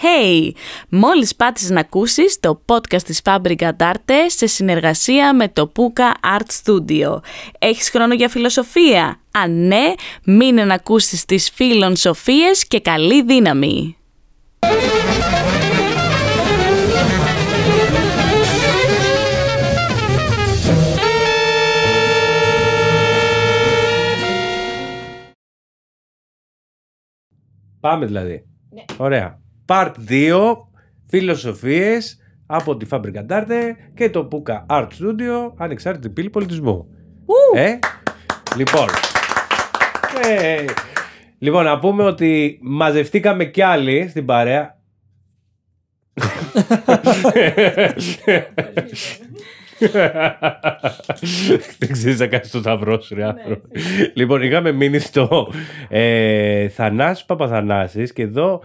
Hey! Μόλις πάτησες να ακούσεις το podcast της Fabrica d'Arte σε συνεργασία με το Puka Art Studio. Έχεις χρόνο για φιλοσοφία? Αν ναι, μείνε να ακούσεις τις φίλων σοφίες και καλή δύναμη! Πάμε δηλαδή. Ναι. Ωραία. Part 2, φιλοσοφίες από τη Fabrica d'Arte και το Puka Art Studio, ανεξάρτητη πύλη πολιτισμού. Λοιπόν, να πούμε ότι μαζευτήκαμε κι άλλοι στην παρέα. Δεν ξέρεις να κάνεις το σταυρό σου, ρε άνθρωπο. Λοιπόν, είχαμε μείνει στο Θανάσης Παπαθανάσης και εδώ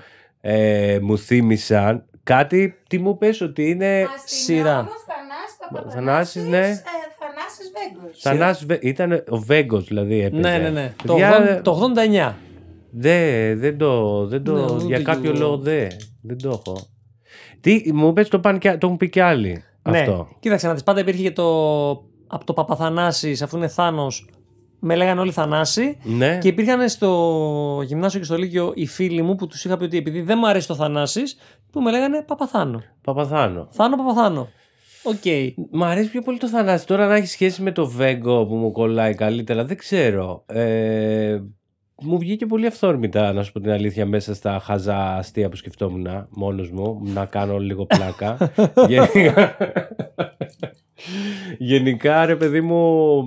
μου θύμισαν κάτι. Τι μου πες ότι είναι σειρά? Θανάσης, ναι. Θανάσης Βέγκος. Ήταν ο Βέγκος δηλαδή έπαιζε. Ναι. Το 89. Δεν το για κάποιο λόγο δεν το έχω. Τι μου πες, το έχουν πει κι άλλοι. Ναι, αυτό. Κοίταξε να δεις, πάντα υπήρχε και από το Παπαθανάσης, αφού είναι Θάνος, με λέγανε όλοι Θανάση. Ναι. Και υπήρχαν στο γυμνάσιο και στο λύκειο οι φίλοι μου που τους είχα πει ότι επειδή δεν μου αρέσει το Θανάσης, που με λέγανε Παπαθάνο. Θάνο Παπαθάνο. Οκ. Μ' αρέσει πιο πολύ το Θανάση. Τώρα να έχει σχέση με το Βέγκο που μου κολλάει καλύτερα, δεν ξέρω. Μου βγήκε πολύ αυθόρμητα, να σου πω την αλήθεια, μέσα στα χαζά αστεία που σκεφτόμουν μόνος μου, να κάνω λίγο πλάκα. Γενικά, ρε παιδί μου,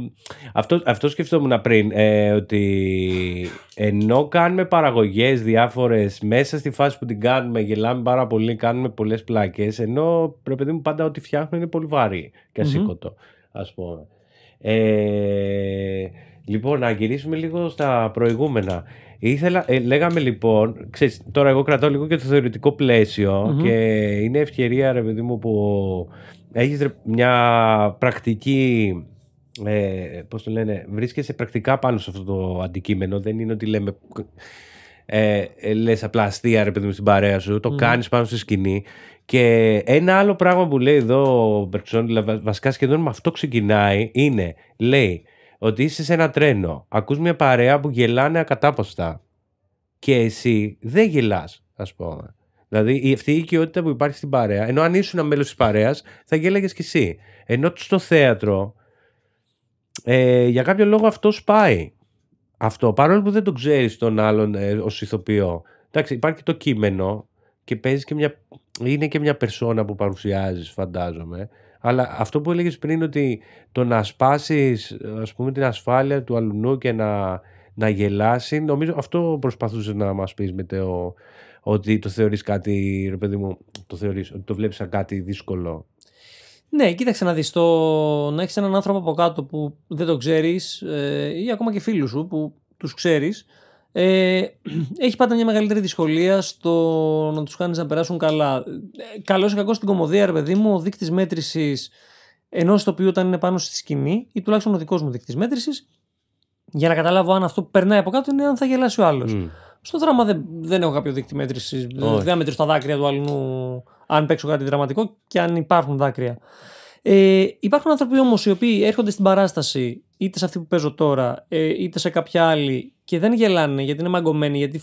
αυτό σκεφτόμουν πριν, ότι ενώ κάνουμε παραγωγές διάφορες, μέσα στη φάση που την κάνουμε, γελάμε πάρα πολύ, κάνουμε πολλές πλάκες, ενώ, ρε παιδί μου, πάντα ό,τι φτιάχνουμε είναι πολύ βαρύ και ασήκωτο, ας πούμε. Λοιπόν, να γυρίσουμε λίγο στα προηγούμενα. Λέγαμε λοιπόν, ξέρεις, τώρα εγώ κρατάω λίγο και το θεωρητικό πλαίσιο και είναι ευκαιρία, ρε παιδί μου, που έχεις μια πρακτική, πώς το λένε, βρίσκεσαι πρακτικά πάνω σε αυτό το αντικείμενο. Δεν είναι ότι λέμε, λες απλά αστεία, ρε παιδί μου, στην παρέα σου. Το κάνεις πάνω στη σκηνή. Και ένα άλλο πράγμα που λέει εδώ ο Μπερκσόν, βασικά σχεδόν με αυτό ξεκινάει, είναι, λέει, ότι είσαι σε ένα τρένο, ακούς μια παρέα που γελάνε ακατάποστα και εσύ δεν γελάς, ας πούμε. Δηλαδή αυτή η οικειότητα που υπάρχει στην παρέα, ενώ αν ήσουν ένα μέλος της παρέας θα γέλαγες κι εσύ. Ενώ στο θέατρο για κάποιο λόγο αυτό σπάει. Αυτό, παρόλο που δεν το ξέρεις τον άλλον ως ηθοποιό. Εντάξει, υπάρχει το κείμενο και παίζεις και είναι και μια περσόνα που παρουσιάζεις, φαντάζομαι. Αλλά αυτό που έλεγες πριν, ότι το να σπάσεις, ας πούμε, την ασφάλεια του αλουνού και να γελάσει, νομίζω αυτό προσπαθούσε να μας πεις, Μετέο, ότι το θεωρείς κάτι, ρε παιδί μου, ότι το βλέπεις σαν κάτι δύσκολο. Ναι, κοίταξε να δεις, να έχεις έναν άνθρωπο από κάτω που δεν το ξέρεις ή ακόμα και φίλους σου που τους ξέρεις, έχει πάντα μια μεγαλύτερη δυσκολία στο να τους κάνεις να περάσουν καλά. Καλώς ή κακώς στην κωμωδία, ρε παιδί μου, ο δείκτης μέτρησης ενός ηθοποιού όταν είναι πάνω στη σκηνή, ή τουλάχιστον ο δικός μου δείκτης μέτρησης, για να καταλάβω αν αυτό που περνάει από κάτω είναι αν θα γελάσει ο άλλος. Στο δράμα δεν έχω κάποιο δείκτη μέτρησης. Δεν μετρήσω τα δάκρυα του άλλου αν παίξω κάτι δραματικό και αν υπάρχουν δάκρυα. Υπάρχουν άνθρωποι όμως οι οποίοι έρχονται στην παράσταση, είτε σε αυτή που παίζω τώρα, είτε σε κάποια άλλη, και δεν γελάνε γιατί είναι μαγκωμένοι, γιατί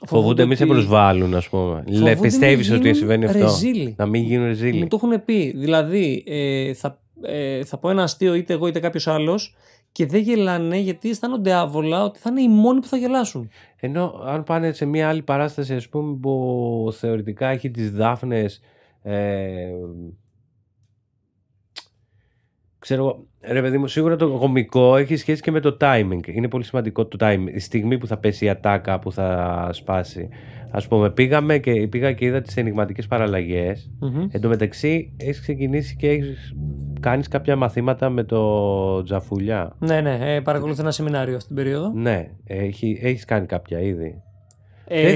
φοβούνται μη σε προσβάλλουν, ας πούμε. Πιστεύεις ότι συμβαίνει αυτό? Ρεζίλοι. Να μην γίνουν ρεζίλοι. Μου το έχουν πει. Δηλαδή, θα πω ένα αστείο είτε εγώ είτε κάποιος άλλος και δεν γελάνε γιατί αισθάνονται άβολα ότι θα είναι οι μόνοι που θα γελάσουν. Ενώ αν πάνε σε μια άλλη παράσταση, ας πούμε, που θεωρητικά έχει τις Δάφνες, ξέρω, ρε παιδί μου, σίγουρα το κωμικό έχει σχέση και με το timing. Είναι πολύ σημαντικό το timing. Η στιγμή που θα πέσει η ατάκα, που θα σπάσει. Ας πούμε, πήγα και είδα τις ενιγματικές παραλλαγές. Εν τω μεταξύ, έχεις ξεκινήσει και κάνεις κάποια μαθήματα με το Τζαφουλιά. Ναι, παρακολουθώ ένα σεμινάριο αυτή την περίοδο. Ναι, έχεις κάνει κάποια ήδη.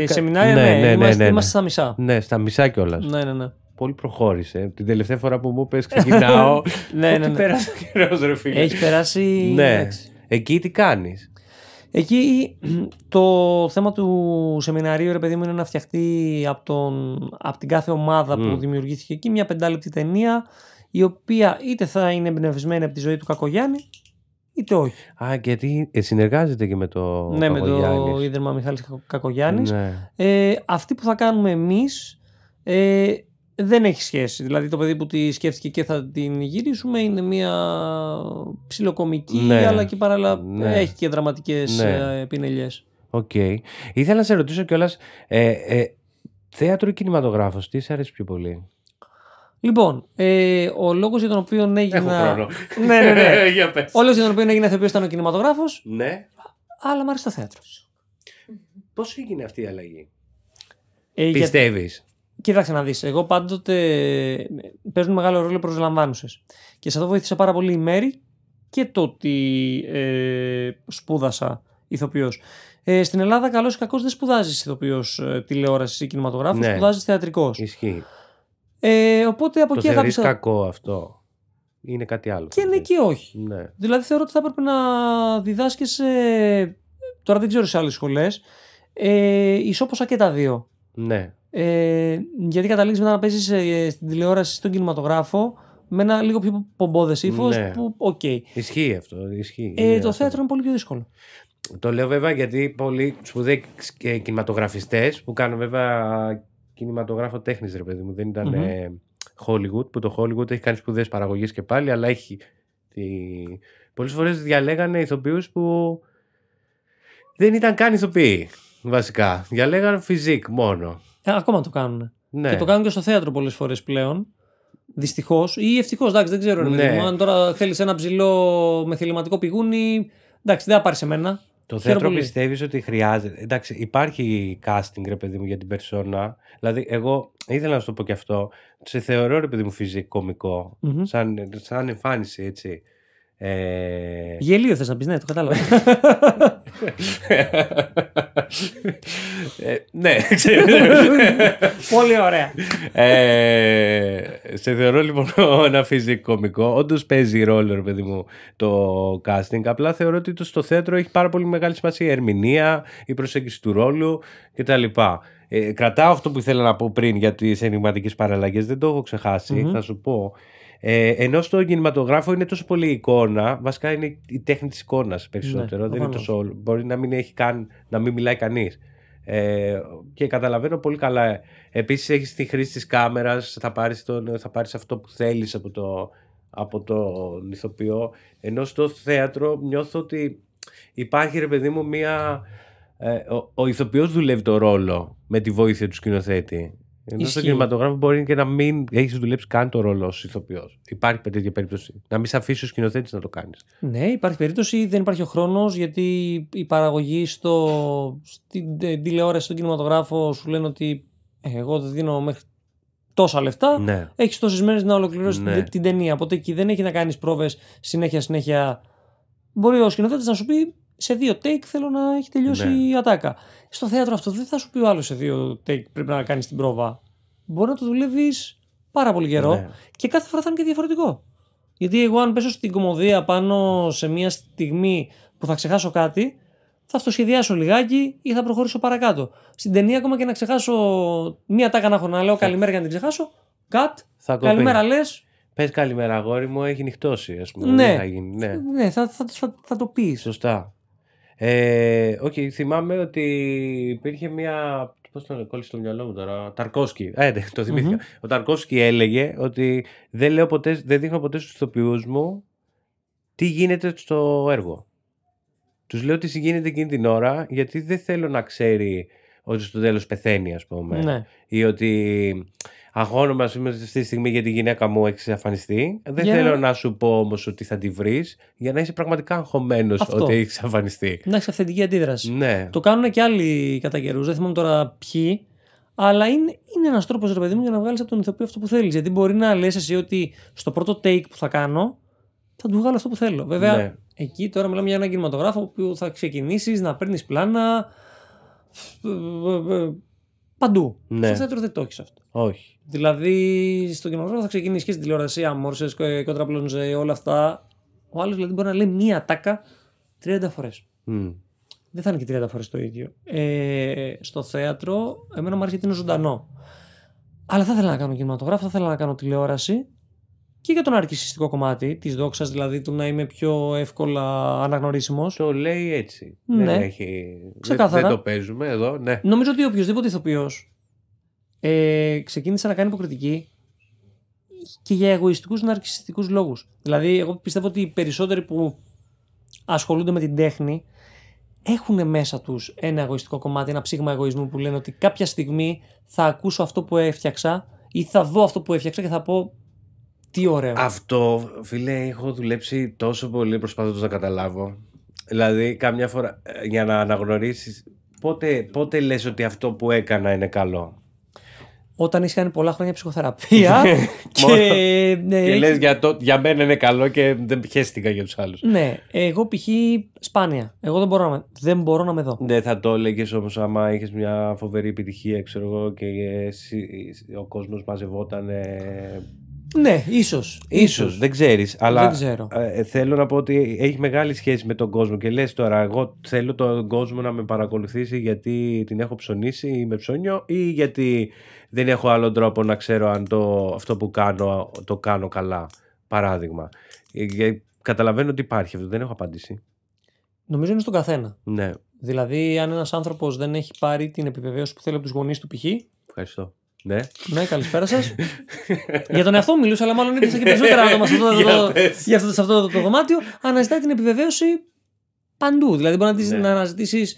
Σεμινάρια, ναι. Είμαστε στα μισά. Ναι, στα μισά κιόλας. Ναι. Πολύ προχώρησε. Την τελευταία φορά που μου είπες ξεκινάω. Ναι. Πέρασε καιρός, ρε φίλε. Έχει περάσει. Ναι. Εκεί τι κάνεις? Εκεί το θέμα του σεμιναρίου, ρε παιδί μου, είναι να φτιαχτεί από την κάθε ομάδα που δημιουργήθηκε εκεί μια 5λεπτη ταινία, η οποία είτε θα είναι εμπνευσμένη από τη ζωή του Κακογιάννη, είτε όχι. Α, γιατί συνεργάζεται και με το Ναι, με Κακογιάννης. το Ίδρυμα Μιχάλης Κακογιάννης. Ναι. Αυτή που θα κάνουμε εμείς δεν έχει σχέση. Δηλαδή το παιδί που τη σκέφτηκε και θα την γυρίσουμε είναι μια ψιλοκομική, Ναι. αλλά και παράλληλα Ναι. έχει και δραματικές πινελιές. Οκ. Ήθελα να σε ρωτήσω κιόλας, θέατρο ή κινηματογράφος, τι σε αρέσει πιο πολύ? Λοιπόν, ο λόγος για τον οποίο έγινα. Έχω χρόνο. Ναι. Για πες. Ο λόγος για τον οποίο έγινα ηθοποιός ήταν ο κινηματογράφος, Ναι. αλλά μου αρέσει το θέατρο. Πώς έγινε αυτή η αλλαγή? Γιατί... Πιστεύεις? Κοίταξε να δεις, εγώ πάντοτε παίζουν μεγάλο ρόλο οι προσλαμβάνουσες. Και σε αυτό βοήθησε πάρα πολύ η Μέρη και το ότι σπούδασα ηθοποιός. Στην Ελλάδα, καλώς ή κακώς, δεν σπουδάζεις ηθοποιός τηλεόρασης ή κινηματογράφος, Ναι. σπουδάζεις θεατρικός. Ισχύει. Οπότε από Το εκεί θεωρείς αγάπησα. κακό αυτό? Είναι κάτι άλλο? Και ναι και όχι. Ναι. Δηλαδή θεωρώ ότι θα έπρεπε να διδάσκεσαι. Τώρα δεν ξέρω σε άλλες σχολές. Ισόποσα και τα δύο. Ναι. Γιατί καταλήγεις μετά να παίζεις στην τηλεόραση, στον κινηματογράφο με ένα λίγο πιο πομπόδες ύφος Ναι. που οκ. Ισχύει αυτό. Ισχύει. Το θέατρο είναι πολύ πιο δύσκολο. Το λέω βέβαια γιατί πολλοί σπουδαίοι κινηματογραφιστές που κάνουν βέβαια κινηματογράφο τέχνης, ρε παιδί μου, δεν ήταν Hollywood, που το Hollywood έχει κάνει σπουδαίες παραγωγές και πάλι, αλλά έχει. Πολλές φορές διαλέγανε ηθοποιούς που δεν ήταν καν ηθοποιοί, βασικά. Διαλέγανε φιζικ μόνο. Ακόμα το κάνουν. Ναι. Και το κάνουν και στο θέατρο πολλές φορές πλέον. Δυστυχώς ή ευτυχώς, εντάξει, δεν ξέρω. Ναι. Αν τώρα θέλεις ένα ψηλό με θεληματικό πηγούνι, εντάξει, δεν θα πάρεις εμένα. Το Χαίρομαι θέατρο πολύ. πιστεύεις ότι χρειάζεται? Εντάξει, υπάρχει casting, ρε παιδί μου, για την περσόνα. Δηλαδή, εγώ ήθελα να σου το πω και αυτό. Σε θεωρώ, ρε παιδί μου, φυσικό κωμικό. Σαν εμφάνιση, έτσι. Γελίο θες να πεις, ναι, το κατάλαβα. Ναι, ξέρω. Πολύ ωραία. Σε θεωρώ λοιπόν ένα φυσικό κωμικό. Όντως παίζει ρόλο, ρε παιδί μου, το casting. Απλά θεωρώ ότι στο θέατρο έχει πάρα πολύ μεγάλη σημασία η ερμηνεία, η προσέγγιση του ρόλου κτλ. Κρατάω αυτό που ήθελα να πω πριν για τις ενηγματικές παραλλαγές, δεν το έχω ξεχάσει, θα σου πω. Ενώ στο κινηματογράφο είναι τόσο πολύ η εικόνα, βασικά είναι η τέχνη της εικόνας περισσότερο. Δεν είναι τόσο, μπορεί να μην έχει καν, να μην μιλάει κανείς. Και καταλαβαίνω πολύ καλά. Επίσης έχεις τη χρήση της κάμερας, θα πάρεις αυτό που θέλεις από τον ηθοποιό. Ενώ στο θέατρο νιώθω ότι υπάρχει, ρε παιδί μου, ο ηθοποιός δουλεύει το ρόλο με τη βοήθεια του σκηνοθέτη. Ενώ στο κινηματογράφο μπορεί και να μην έχεις δουλέψει καν το ρόλο ως ηθοποιός. Υπάρχει τέτοια περίπτωση. Να μην σε αφήσει ο σκηνοθέτης να το κάνεις. Ναι, υπάρχει περίπτωση, δεν υπάρχει ο χρόνος, γιατί η παραγωγή στην τηλεόραση, στον κινηματογράφο σου λένε ότι εγώ δεν δίνω μέχρι τόσα λεφτά. Ναι. Έχεις τόσες μέρες να ολοκληρώσεις Ναι. την ταινία. Οπότε εκεί δεν έχει να κάνεις πρόβες συνέχεια. Μπορεί ο σκηνοθέτης να σου πει σε 2 take θέλω να έχει τελειώσει η ατάκα. Στο θέατρο αυτό δεν θα σου πει ο άλλος σε 2 take πρέπει να κάνεις την πρόβα. Μπορεί να το δουλεύεις πάρα πολύ καιρό και κάθε φορά θα είναι και διαφορετικό. Γιατί εγώ, αν πέσω στην κωμωδία πάνω σε μια στιγμή που θα ξεχάσω κάτι, θα αυτοσχεδιάσω λιγάκι ή θα προχωρήσω παρακάτω. Στην ταινία, ακόμα και να ξεχάσω μία τάκα να έχω να λέω καλημέρα για να την ξεχάσω, cut, καλημέρα λες. Πες καλημέρα, αγόρι μου, έχει νυχτώσει, ας πούμε. Ναι, θα γίνει, ναι θα το πεις. Σωστά. Θυμάμαι ότι υπήρχε μια. Πώς το κόλλησε στο μυαλό μου τώρα. Ταρκόσκι. Το θυμήθηκα. Ο Ταρκόσκι έλεγε ότι δεν δείχνω ποτέ στους ηθοποιούς μου τι γίνεται στο έργο. Τους λέω τι γίνεται εκείνη την ώρα, γιατί δεν θέλω να ξέρει ότι στο τέλος πεθαίνει, ας πούμε. Ναι. Ή ότι αγχώνομαι, ας πούμε, αυτή τη στιγμή γιατί η γυναίκα μου έχει εξαφανιστεί. Δεν θέλω να σου πω όμως ότι θα τη βρεις, για να είσαι πραγματικά αγχωμένος ότι έχει εξαφανιστεί. Να έχεις αυθεντική αντίδραση. Ναι. Το κάνουν και άλλοι κατά καιρούς. Δεν θυμάμαι τώρα ποιοι. Αλλά είναι ένας τρόπος, ρε παιδί μου, για να βγάλεις από τον ηθοποιό αυτό που θέλεις. Γιατί μπορεί να λες εσύ ότι στο πρώτο take που θα κάνω θα του βγάλω αυτό που θέλω. Βέβαια, εκεί τώρα μιλάμε για έναν κινηματογράφο που θα ξεκινήσεις να παίρνεις πλάνα παντού. Ναι. Στο θέατρο δεν το έχεις αυτό. Όχι. Δηλαδή, στο κινηματογράφο θα ξεκινήσεις και στην τηλεόραση, αμόρσες, κοντραπλώνζε, όλα αυτά. Ο άλλος δηλαδή μπορεί να λέει μία τάκα 30 φορές. δεν θα είναι και 30 φορές το ίδιο. Στο θέατρο, εμένα μου αρέσει γιατί είναι ζωντανό. Αλλά θα ήθελα να κάνω κινηματογράφο, θα ήθελα να κάνω τηλεόραση και για το ναρκισσιστικό κομμάτι της δόξας, δηλαδή του να είμαι πιο εύκολα αναγνωρίσιμος. Το λέει έτσι. Ναι. Δεν έχει... Ξεκάθαρα. Δεν το παίζουμε εδώ, ναι. Νομίζω ότι οποιοδήποτε ηθοποιός ξεκίνησε να κάνει υποκριτική και για εγωιστικούς ναρκισσιστικούς λόγους. Δηλαδή, εγώ πιστεύω ότι οι περισσότεροι που ασχολούνται με την τέχνη έχουν μέσα τους ένα εγωιστικό κομμάτι, ένα ψήγμα εγωισμού που λένε ότι κάποια στιγμή θα ακούσω αυτό που έφτιαξα ή θα δω αυτό που έφτιαξα και θα πω τι ωραίο. Αυτό, φίλε, έχω δουλέψει τόσο πολύ προσπαθώντας να καταλάβω. Δηλαδή, κάμια φορά για να αναγνωρίσεις πότε λες ότι αυτό που έκανα είναι καλό. Όταν είσαι κάνει πολλά χρόνια ψυχοθεραπεία και λες για μένα είναι καλό και δεν πιέστηκα για τους άλλους. Ναι, εγώ π.χ. σπάνια. Εγώ δεν μπορώ να με δω. Δεν θα το έλεγες όμως άμα είχες μια φοβερή επιτυχία, ξέρω εγώ, και ο κόσμος μαζευόταν. Ναι, ίσως. Δεν ξέρεις. Αλλά δεν ξέρω. Θέλω να πω ότι έχει μεγάλη σχέση με τον κόσμο. Και λες τώρα, εγώ θέλω τον κόσμο να με παρακολουθήσει γιατί την έχω ψωνίσει με ψώνιο ή γιατί δεν έχω άλλο τρόπο να ξέρω αν αυτό που κάνω το κάνω καλά. Παράδειγμα. Καταλαβαίνω ότι υπάρχει αυτό. Δεν έχω απάντηση. Νομίζω είναι στον καθένα. Ναι. Δηλαδή, αν ένας άνθρωπος δεν έχει πάρει την επιβεβαίωση που θέλει από τους γονείς του π.χ. Ευχαριστώ. Ναι. Ναι, καλησπέρα σας. Για τον εαυτό μου μιλούσα, αλλά μάλλον ήρθα και περισσότερα άτομα σε αυτό το δωμάτιο. Αναζητάει την επιβεβαίωση παντού. Δηλαδή, μπορεί να αναζητήσεις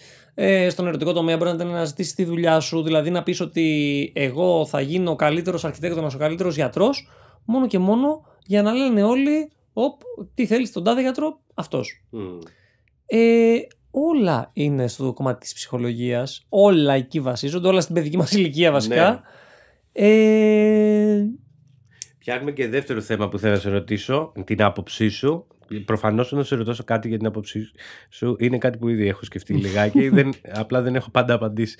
στον ερωτικό τομέα, μπορεί να την αναζητήσεις στη δουλειά σου. Δηλαδή, να πεις ότι εγώ θα γίνω ο καλύτερος αρχιτέκτονας, ο καλύτερος γιατρός, μόνο και μόνο για να λένε όλοι, τι θέλεις τον τάδε γιατρό, αυτός. Όλα είναι στο κομμάτι της ψυχολογίας. Όλα εκεί βασίζονται, όλα στην παιδική μας ηλικία βασικά. Ναι. Πιάνουμε και δεύτερο θέμα που θέλω να σε ρωτήσω, την άποψή σου. Προφανώς να σε ρωτήσω κάτι για την άποψή σου είναι κάτι που ήδη έχω σκεφτεί λιγάκι, απλά δεν έχω πάντα απαντήσει.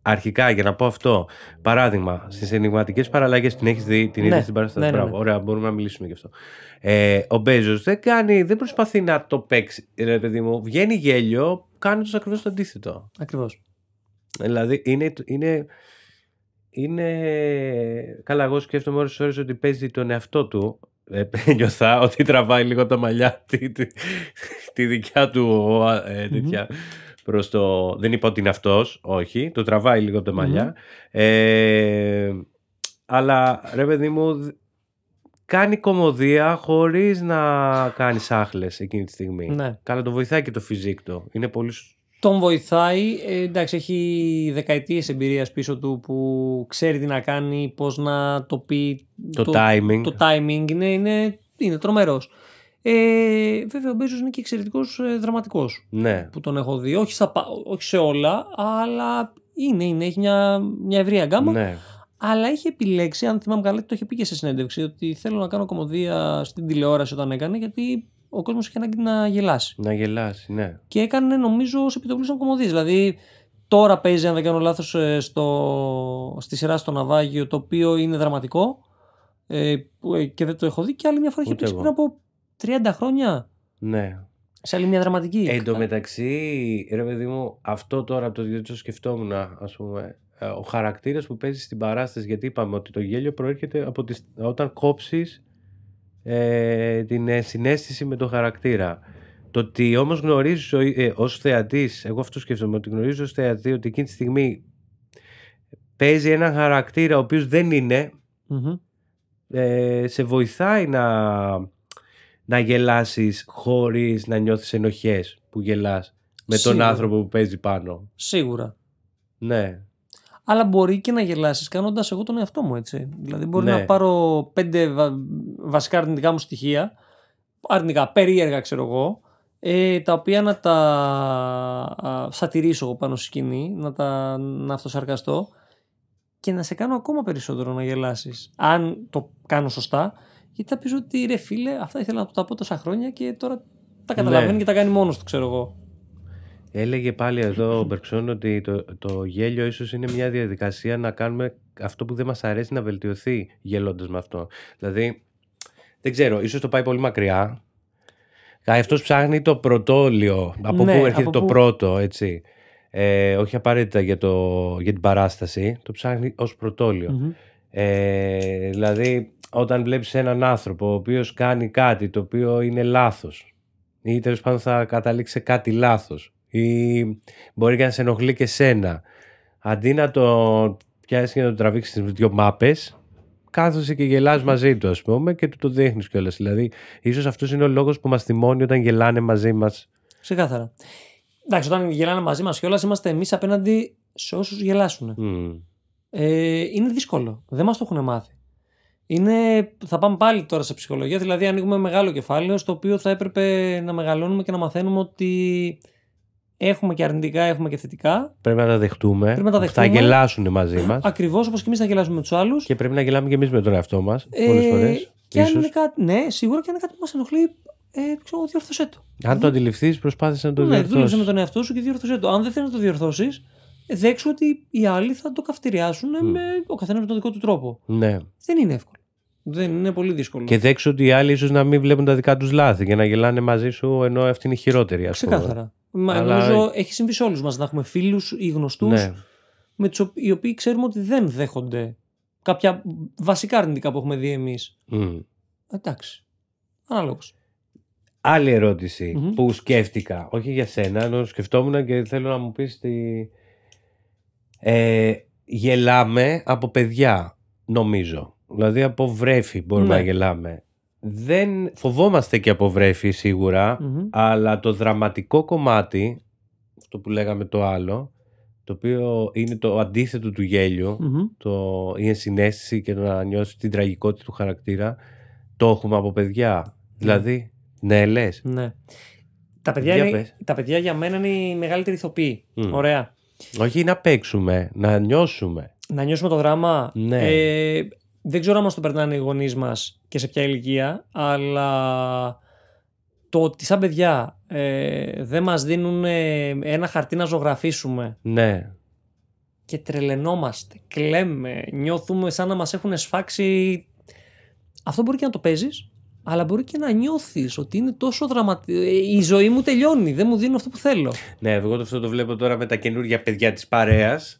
Αρχικά, για να πω αυτό, παράδειγμα, στις ενιγματικές παραλλαγές την έχεις δει, την είδες στην παράσταση. Ναι. Ωραία, μπορούμε να μιλήσουμε γι' αυτό. Ο Μπέζος δεν προσπαθεί να το παίξει, ρε παιδί μου. Βγαίνει γέλιο, κάνοντας ακριβώς το αντίθετο. Ακριβώς. Δηλαδή είναι. Καλά, εγώ σκέφτομαι ώρες ότι παίζει τον εαυτό του. Νιώθα ότι τραβάει λίγο τα μαλλιά τη δικιά του τέτοια προς το... Δεν είπα ότι είναι αυτός, όχι, το τραβάει λίγο από τα μαλλιά. Αλλά ρε παιδί μου, κάνει κωμωδία χωρίς να κάνει σάχλες εκείνη τη στιγμή. Ναι. Καλά, το βοηθάει και το φιζίκ του. Είναι πολύ... Τον βοηθάει, εντάξει, έχει δεκαετίες εμπειρίας πίσω του που ξέρει τι να κάνει, πώς να το πει. Το timing. Το timing είναι τρομερός. Βέβαια ο Μπέζος είναι και εξαιρετικός δραματικός. Ναι. Που τον έχω δει, όχι σε όλα, αλλά έχει μια ευρεία γκάμα. Ναι. Αλλά έχει επιλέξει, αν θυμάμαι καλά, το είχε πει και σε συνέντευξη, ότι θέλω να κάνω κωμωδία στην τηλεόραση όταν έκανε, γιατί ο κόσμος είχε ανάγκη να γελάσει. Να γελάσει, ναι. Και έκανε, νομίζω, ως επιτοπλίστων κωμωδίες. Δηλαδή, τώρα παίζει, αν δεν κάνω λάθος, στη σειρά στο Ναυάγιο, το οποίο είναι δραματικό και δεν το έχω δει. Και άλλη μια φορά είχε παίξει πριν από 30 χρόνια. Ναι. Σε άλλη μια δραματική. Εν τω μεταξύ, ρε παιδί μου, αυτό τώρα από το διότι το σκεφτόμουν, ας πούμε. Ο χαρακτήρας που παίζει στην παράσταση, γιατί είπαμε ότι το γέλιο προέρχεται από όταν κόψεις την συναίσθηση με το χαρακτήρα. Το ότι όμως γνωρίζεις ως θεατής, εγώ αυτό σκέφτομαι, ότι γνωρίζεις ως θεατή ότι εκείνη τη στιγμή παίζει έναν χαρακτήρα ο οποίος δεν είναι, σε βοηθάει να γελάσεις χωρίς να νιώθεις ενοχές που γελάς με τον άνθρωπο που παίζει πάνω. Σίγουρα. Ναι. Αλλά μπορεί και να γελάσεις κάνοντας εγώ τον εαυτό μου, έτσι. Δηλαδή μπορεί να πάρω 5 βασικά αρνητικά μου στοιχεία, αρνητικά, περίεργα ξέρω εγώ, τα οποία να τα σατυρίσω εγώ πάνω στη σκηνή, να αυτοσαρκαστώ και να σε κάνω ακόμα περισσότερο να γελάσεις. Αν το κάνω σωστά, γιατί θα πεις ότι ρε φίλε, αυτά ήθελα να το τα πω τόσα χρόνια και τώρα τα καταλαβαίνει και τα κάνει μόνος του, ξέρω εγώ. Έλεγε πάλι εδώ ο Μπερξόν ότι το γέλιο ίσως είναι μια διαδικασία να κάνουμε αυτό που δεν μας αρέσει να βελτιωθεί γελώντας με αυτό. Δηλαδή, δεν ξέρω, ίσως το πάει πολύ μακριά. Αυτός ψάχνει το πρωτόλιο. Από πού έρχεται το πρώτο, έτσι. Όχι απαραίτητα για την παράσταση. Το ψάχνει ως πρωτόλιο. Δηλαδή, όταν βλέπεις έναν άνθρωπο ο οποίος κάνει κάτι το οποίο είναι λάθος, ή τέλος πάντων θα καταλήξει σε κάτι λάθος, ή μπορεί και να σε ενοχλεί και σένα, αντί να το πιάσεις και να το τραβήξεις στις δύο μάπες, κάθεσαι και γελάς μαζί του, ας πούμε, και του το δείχνεις κιόλας. Δηλαδή, ίσως αυτός είναι ο λόγος που μας θυμώνει όταν γελάνε μαζί μας. Ξεκάθαρα. Εντάξει, όταν γελάνε μαζί μας κιόλας, είμαστε εμείς απέναντι σε όσους γελάσουν. Είναι δύσκολο. Δεν μας το έχουν μάθει. Θα πάμε πάλι τώρα σε ψυχολογία, δηλαδή ανοίγουμε μεγάλο κεφάλαιο στο οποίο θα έπρεπε να μεγαλώνουμε και να μαθαίνουμε ότι έχουμε και αρνητικά, έχουμε και θετικά. Πρέπει να τα δεχτούμε. Θα γελάσουν μαζί μας. Ακριβώς, όπως και εμείς θα γελάσουμε με τους άλλους. Και πρέπει να γελάμε και εμείς με τον εαυτό μας πολλές φορές. Και αν είναι κάτι, ναι, σίγουρα, και αν είναι κάτι που μας ενοχλεί, διόρθωσέ το. Αν το αντιληφθείς, προσπάθησε να το διορθώσεις. Ναι, δούλεψε με τον εαυτό σου και διόρθωσέ το. Αν δεν θέλει να το διορθώσεις, δέξου ότι οι άλλοι θα το καυτηριάσουν με ο καθένας με τον δικό του τρόπο. Ναι. Δεν είναι εύκολο. Δεν είναι πολύ δύσκολο. Και δέξου ότι οι άλλοι ίσως να μην βλέπουν τα δικά τους λάθη και να γελάνε μαζί σου ενώ αυτή είναι η χειρότερη, ας πούμε. Ξεκάθαρα. Νομίζω έχει συμβεί σε όλους μας να έχουμε φίλους ή γνωστούς οι οποίοι ξέρουμε ότι δεν δέχονται κάποια βασικά αρνητικά που έχουμε δει εμείς. Εντάξει. Ανάλογος. Άλλη ερώτηση που σκέφτηκα, όχι για σένα, ενώ σκεφτόμουν και θέλω να μου πεις γελάμε από παιδιά, νομίζω. Δηλαδή από βρέφη μπορούμε να γελάμε. Δεν φοβόμαστε και από βρέφη σίγουρα, αλλά το δραματικό κομμάτι, αυτό που λέγαμε το άλλο, το οποίο είναι το αντίθετο του γέλιου, η ενσυναίσθηση και το να νιώσει την τραγικότητα του χαρακτήρα, το έχουμε από παιδιά. Δηλαδή, ναι, λες. Ναι. Τα παιδιά για μένα είναι οι μεγαλύτεροι ηθοποιοί. Ωραία. Όχι να παίξουμε, να νιώσουμε. Να νιώσουμε το δράμα. Ναι. Δεν ξέρω αν μας το περνάνε οι γονείς μας και σε ποια ηλικία, αλλά το ότι σαν παιδιά δεν μας δίνουν ένα χαρτί να ζωγραφίσουμε. Ναι. Και τρελαινόμαστε, κλαίμε, νιώθουμε σαν να μας έχουν σφάξει. Αυτό μπορεί και να το παίζεις, αλλά μπορεί και να νιώθεις ότι είναι τόσο δραματικό. Η ζωή μου τελειώνει, δεν μου δίνουν αυτό που θέλω. Ναι, εγώ αυτό το βλέπω τώρα με τα καινούργια παιδιά της παρέας,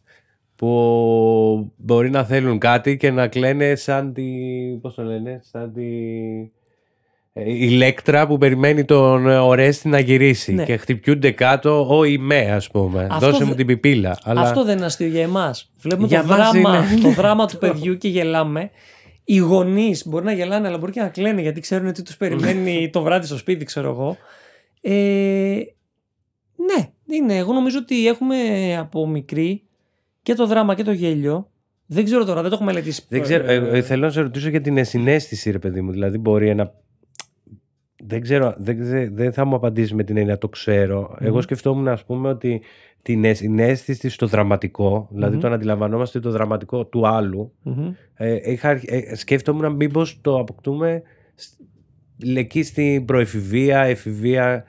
που μπορεί να θέλουν κάτι και να κλαίνε σαν πώς το λένε, σαν ηλέκτρα που περιμένει τον Ορέστη να γυρίσει. Και χτυπιούνται κάτω ας πούμε. Δώσε μου την πιπίλα. Αλλά... Αυτό δεν είναι αστείο για εμάς. Βλέπουμε για το δράμα του παιδιού και γελάμε. Οι γονείς μπορεί να γελάνε, αλλά μπορεί και να κλαίνε γιατί ξέρουν τι τους περιμένει το βράδυ στο σπίτι, ξέρω εγώ. Ναι, εγώ νομίζω ότι έχουμε από μικρή και το δράμα και το γέλιο. Δεν ξέρω τώρα, δεν το έχω μελετήσει. Δεν ξέρω. Θέλω να σε ρωτήσω για την ενσυναίσθηση, ρε παιδί μου. Δηλαδή, μπορεί ένα. Δεν ξέρω, δεν θα μου απαντήσει με την έννοια το ξέρω. Εγώ σκεφτόμουν, ας πούμε, ότι την ενσυναίσθηση στο δραματικό, δηλαδή το να αντιλαμβανόμαστε το δραματικό του άλλου, σκέφτομουν μήπως το αποκτούμε εκεί στην προεφηβεία, εφηβεία.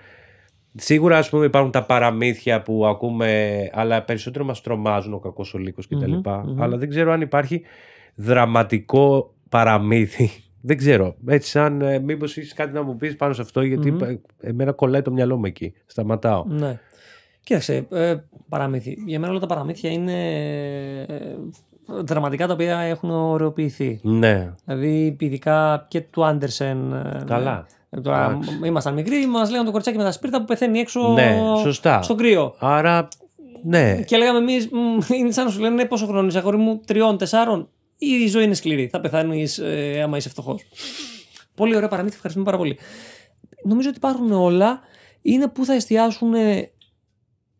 Σίγουρα, ας πούμε, υπάρχουν τα παραμύθια που ακούμε, αλλά περισσότερο μας τρομάζουν, ο κακός ο λύκος κτλ. Αλλά δεν ξέρω αν υπάρχει δραματικό παραμύθι. Δεν ξέρω. Έτσι, σαν μήπως έχεις κάτι να μου πεις πάνω σε αυτό, γιατί εμένα κολλάει το μυαλό μου εκεί. Σταματάω. Ναι. Κοίταξε, παραμύθι. Για μένα όλα τα παραμύθια είναι δραματικά τα οποία έχουν ωρεοποιηθεί. Ναι. Δηλαδή, ειδικά και του Άντερσεν. Καλά. Τώρα, ήμασταν μικροί, μας λέγανε το κοριτσάκι με τα σπίρτα που πεθαίνει έξω στο κρύο. Άρα, ναι. Και λέγαμε εμείς, είναι σαν να σου λένε πόσο χρόνο είσαι, αγόρι μου, 3-4. Η ζωή είναι σκληρή. Θα πεθάνεις άμα είσαι φτωχός. Πολύ ωραία παραμύθι, ευχαριστούμε πάρα πολύ. Νομίζω ότι υπάρχουν όλα. Είναι που θα εστιάσουν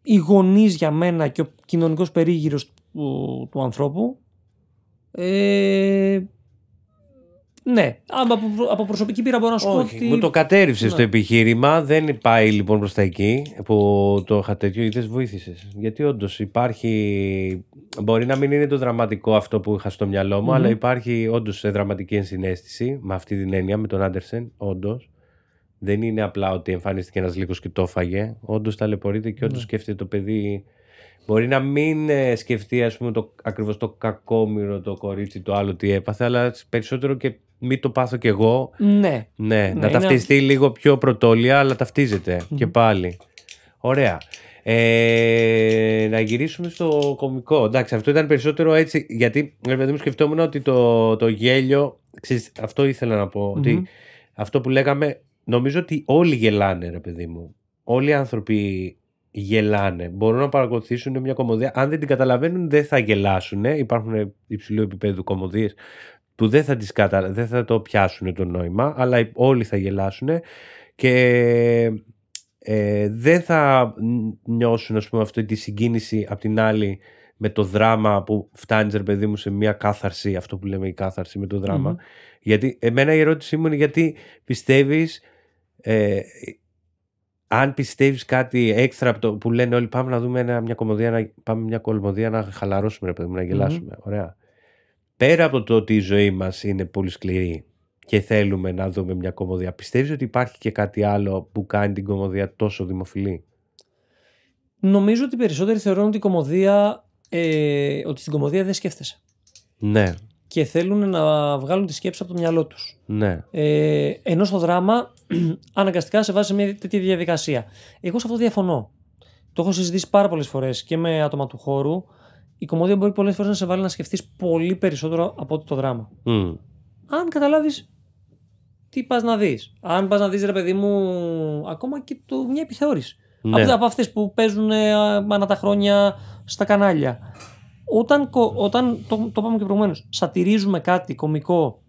οι γονείς για μένα και ο κοινωνικός περίγυρος του ανθρώπου. Ναι, από προσωπική πείρα μπορώ να σου πω ότι... Μου το κατέρριψες το επιχείρημα, δεν πάει λοιπόν προς τα εκεί που το είχα τέτοιο ή δεν βοήθησες. Γιατί όντως υπάρχει, μπορεί να μην είναι το δραματικό αυτό που είχα στο μυαλό μου, αλλά υπάρχει όντως δραματική ενσυναίσθηση με αυτή την έννοια, με τον Άντερσεν, όντως. Δεν είναι απλά ότι εμφανίστηκε ένας λύκος και το έφαγε, όντως ταλαιπωρείται και όντως σκέφτεται το παιδί. Μπορεί να μην σκεφτεί, ας πούμε, ακριβώς το κακόμοιρο το κορίτσι, το άλλο τι έπαθε, αλλά περισσότερο και μην το πάθω κι εγώ. Ναι. Ναι, να ταυτιστεί λίγο πιο πρωτόλια, αλλά ταυτίζεται και πάλι. Ωραία. Να γυρίσουμε στο κωμικό. Εντάξει, αυτό ήταν περισσότερο έτσι, γιατί δηλαδή μου σκεφτόμουν ότι το γέλιο, ξέρεις, αυτό ήθελα να πω, ότι αυτό που λέγαμε, νομίζω ότι όλοι γελάνε, ρε παιδί μου. Όλοι οι άνθρωποι γελάνε. Μπορούν να παρακολουθήσουν μια κωμωδία. Αν δεν την καταλαβαίνουν, δεν θα γελάσουν. Υπάρχουν υψηλού επίπεδου κωμωδίες που δεν θα το πιάσουν το νόημα, αλλά όλοι θα γελάσουν και δεν θα νιώσουν, ας πούμε, αυτή τη συγκίνηση απ' την άλλη με το δράμα που φτάνει, ρε παιδί μου, σε μια κάθαρση, αυτό που λέμε η κάθαρση με το δράμα. Γιατί εμένα η ερώτησή μου είναι γιατί πιστεύεις, αν πιστεύεις κάτι έξτρα από το που λένε όλοι, πάμε να δούμε μια κωμωδία να χαλαρώσουμε, ρε παιδί μου, να γελάσουμε. Ωραία. Πέρα από το ότι η ζωή μας είναι πολύ σκληρή και θέλουμε να δούμε μια κωμωδία, πιστεύεις ότι υπάρχει και κάτι άλλο που κάνει την κωμωδία τόσο δημοφιλή? Νομίζω ότι οι περισσότεροι θεωρούν ότι ότι στην κωμωδία δεν σκέφτεσαι. Ναι. Και θέλουν να βγάλουν τη σκέψη από το μυαλό τους. Ναι. Ενώ στο δράμα αναγκαστικά σε βάζει σε μια τέτοια διαδικασία. Εγώ σε αυτό διαφωνώ. Το έχω συζητήσει πάρα πολλές φορές και με άτομα του χώρου. Η κωμωδία μπορεί πολλές φορές να σε βάλει να σκεφτείς πολύ περισσότερο από ότι το δράμα. Αν καταλάβεις τι πας να δεις. Αν πας να δεις, ρε παιδί μου, ακόμα και μια επιθεώρηση. Ναι. Από αυτές που παίζουν ανά τα χρόνια στα κανάλια. Όταν το είπαμε και προηγουμένως, σατυρίζουμε κάτι κωμικό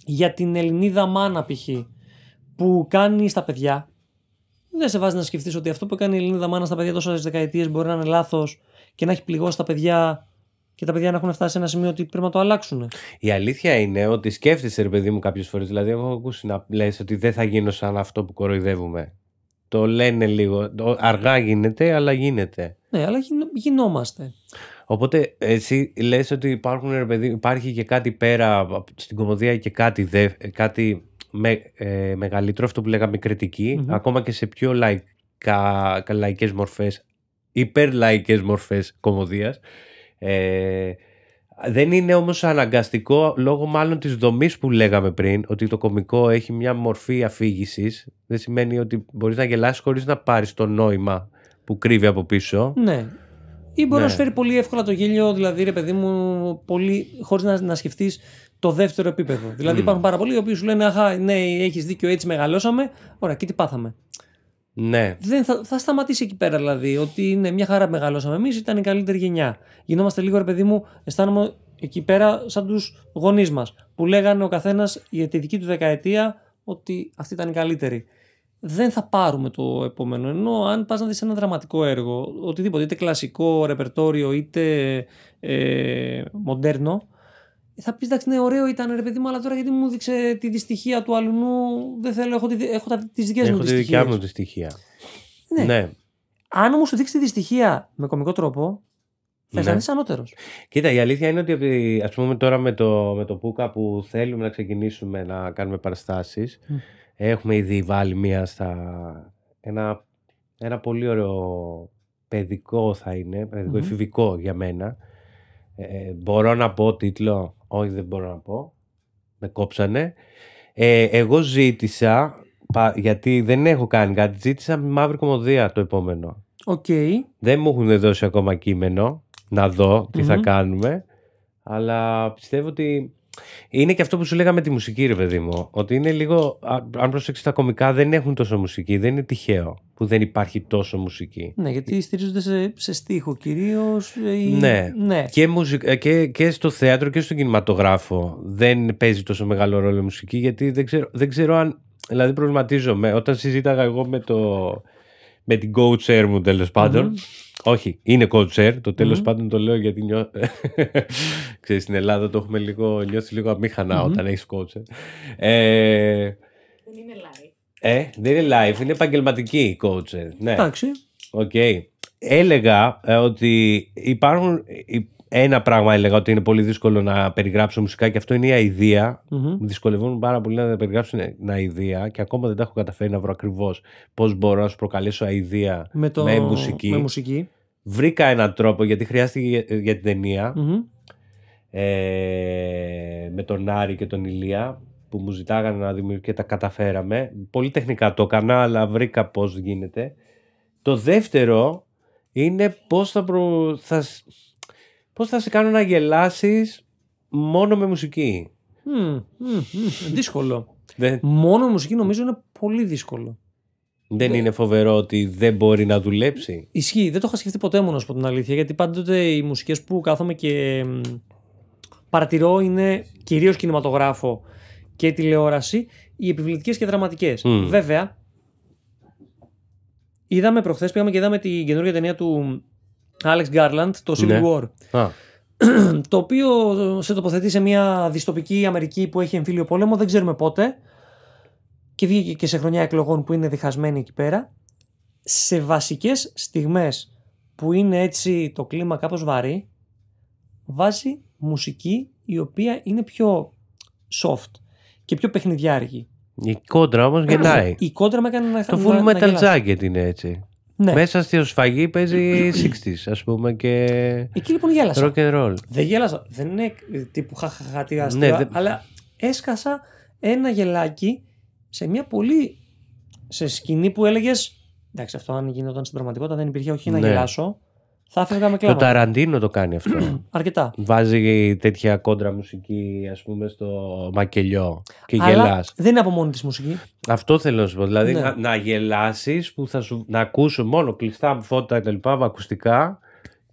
για την Ελληνίδα μάνα π.χ. που κάνει στα παιδιά, δεν σε βάζει να σκεφτείς ότι αυτό που κάνει η Ελληνίδα μάνα στα παιδιά τόσες δεκαετίες μπορεί να είναι λάθος και να έχει πληγώσει τα παιδιά και τα παιδιά να έχουν φτάσει σε ένα σημείο ότι πρέπει να το αλλάξουν. Η αλήθεια είναι ότι σκέφτεσαι, ρε παιδί μου, κάποιες φορές. Δηλαδή, έχω ακούσει να λες ότι δεν θα γίνω σαν αυτό που κοροϊδεύουμε. Το λένε λίγο. Αργά γίνεται, αλλά γίνεται. Ναι, αλλά γινόμαστε. Οπότε εσύ λες ότι υπάρχει και κάτι πέρα στην κωμωδία και κάτι μεγαλύτερο, αυτό που λέγαμε κριτική, ακόμα και σε πιο λαϊκές μορφές, υπερλαϊκές μορφές κωμωδίας. Δεν είναι όμως αναγκαστικό, λόγω μάλλον της δομής που λέγαμε πριν, ότι το κωμικό έχει μια μορφή αφήγησης. Δεν σημαίνει ότι μπορείς να γελάσεις χωρίς να πάρεις το νόημα που κρύβει από πίσω. Ναι. Ή μπορεί να σου φέρει πολύ εύκολα το γέλιο, δηλαδή, ρε παιδί μου, χωρίς να σκεφτείς το δεύτερο επίπεδο. Δηλαδή, υπάρχουν πάρα πολλοί οι οποίοι σου λένε, αχα, ναι, έχεις δίκιο, έτσι μεγαλώσαμε. Ωραία, και τι πάθαμε. Ναι. Θα σταματήσει εκεί πέρα, δηλαδή, ότι είναι μια χαρά μεγαλώσαμε εμείς, ήταν η καλύτερη γενιά. Γινόμαστε λίγο, ρε παιδί μου, αισθάνομαι εκεί πέρα σαν τους γονείς μας, που λέγανε ο καθένας για τη δική του δεκαετία ότι αυτή ήταν η καλύτερη. Δεν θα πάρουμε το επόμενο. Ενώ αν πας να δεις ένα δραματικό έργο, οτιδήποτε, είτε κλασικό ρεπερτόριο, είτε μοντέρνο, θα πεις, εντάξει, ναι, ωραίο ήταν, ρε παιδί μου, αλλά τώρα γιατί μου δείξε τη δυστυχία του αλλού, δεν θέλω, έχω τις δικές μου δυστυχίες. Έχω τη δικιά μου δυστυχία. Ναι. Αν όμως σου δείξει τη δυστυχία με κωμικό τρόπο, θα αισθανθείς ανώτερος. Κοίτα, η αλήθεια είναι ότι, ας πούμε, τώρα με το Πούκα που θέλουμε να ξεκινήσουμε να κάνουμε παραστάσεις, έχουμε ήδη βάλει ένα πολύ ωραίο παιδικό θα είναι, παιδικό εφηβικό για μένα. Μπορώ να πω τίτλο? Όχι, δεν μπορώ να πω. Με κόψανε. Εγώ ζήτησα, γιατί δεν έχω κάνει κάτι, ζήτησα μαύρη κωμωδία το επόμενο. Δεν μου έχουν δώσει ακόμα κείμενο να δω τι θα κάνουμε, αλλά πιστεύω ότι είναι και αυτό που σου λέγαμε με τη μουσική, ρε παιδί μου, ότι είναι λίγο, αν προσέξεις, τα κωμικά δεν έχουν τόσο μουσική, δεν είναι τυχαίο που δεν υπάρχει τόσο μουσική. Ναι, γιατί στηρίζονται σε στίχο κυρίως. Ναι. Και στο θέατρο και στον κινηματογράφο δεν παίζει τόσο μεγάλο ρόλο η μουσική, γιατί δεν ξέρω αν, δηλαδή προβληματίζομαι όταν συζήταγα εγώ με την coach μου, τέλος πάντων. Όχι, είναι coach, το τέλος πάντων το λέω γιατί ξέρεις, στην Ελλάδα το έχουμε νιώθει λίγο αμήχανα όταν έχεις coach. Δεν είναι live. Δεν είναι live, είναι επαγγελματική coach. Ναι. Εντάξει. Έλεγα ότι υπάρχουν. Ένα πράγμα έλεγα ότι είναι πολύ δύσκολο να περιγράψω μουσικά και αυτό είναι η αηδία. Δυσκολευόμουν πάρα πολύ να περιγράψω την αηδία και ακόμα δεν τα έχω καταφέρει να βρω ακριβώς πώς μπορώ να σου προκαλέσω αηδία με μουσική. Βρήκα έναν τρόπο, γιατί χρειάστηκε για την ταινία με τον Άρη και τον Ηλία, που μου ζητάγανε να δημιουργήσω και τα καταφέραμε. Πολύ τεχνικά το έκανα, αλλά βρήκα πώς γίνεται. Το δεύτερο είναι πώς θα σε κάνω να γελάσεις μόνο με μουσική. Δύσκολο. Μόνο με μουσική νομίζω είναι πολύ δύσκολο. Δεν είναι φοβερό ότι δεν μπορεί να δουλέψει. Ισχύει, δεν το είχα σκεφτεί ποτέ μόνο από την αλήθεια, γιατί πάντοτε οι μουσικές που κάθομαι και παρατηρώ είναι κυρίως κινηματογράφο και τηλεόραση, οι επιβλητικές και δραματικές. Βέβαια, προχθές πήγαμε και είδαμε την καινούργια ταινία του Alex Garland, το Civil War. Το οποίο σε τοποθετεί σε μια δυστοπική Αμερική που έχει εμφύλιο πόλεμο, δεν ξέρουμε πότε, και βγήκε και σε χρονιά εκλογών που είναι διχασμένη εκεί πέρα. Σε βασικές στιγμές που είναι έτσι το κλίμα κάπως βαρύ, βάζει μουσική η οποία είναι πιο soft και πιο παιχνιδιάρικη. Η κόντρα όμως γελάει. Η κόντρα με έκανε να το full metal jacket είναι έτσι. Ναι. Μέσα στη σφαγή παίζει 60s, ας πούμε, και εκεί λοιπόν γέλασα. Rock and roll. Δεν γέλασα. Δεν είναι τύπου χαχαχατή αστεία, αλλά έσκασα ένα γελάκι σε μια σε σκηνή που έλεγες, εντάξει, αυτό αν γινόταν στην πραγματικότητα δεν υπήρχε όχι να γελάσω, θα έφευγα με κλάμα. Το Ταραντίνο το κάνει αυτό. Αρκετά. Βάζει τέτοια κόντρα μουσική, ας πούμε, στο μακελιό και γελάς. Δεν είναι από μόνη της μουσική. Αυτό θέλω να σου πω. Δηλαδή να γελάσεις, που να ακούσω μόνο κλειστά φώτα και τα λοιπά, ακουστικά,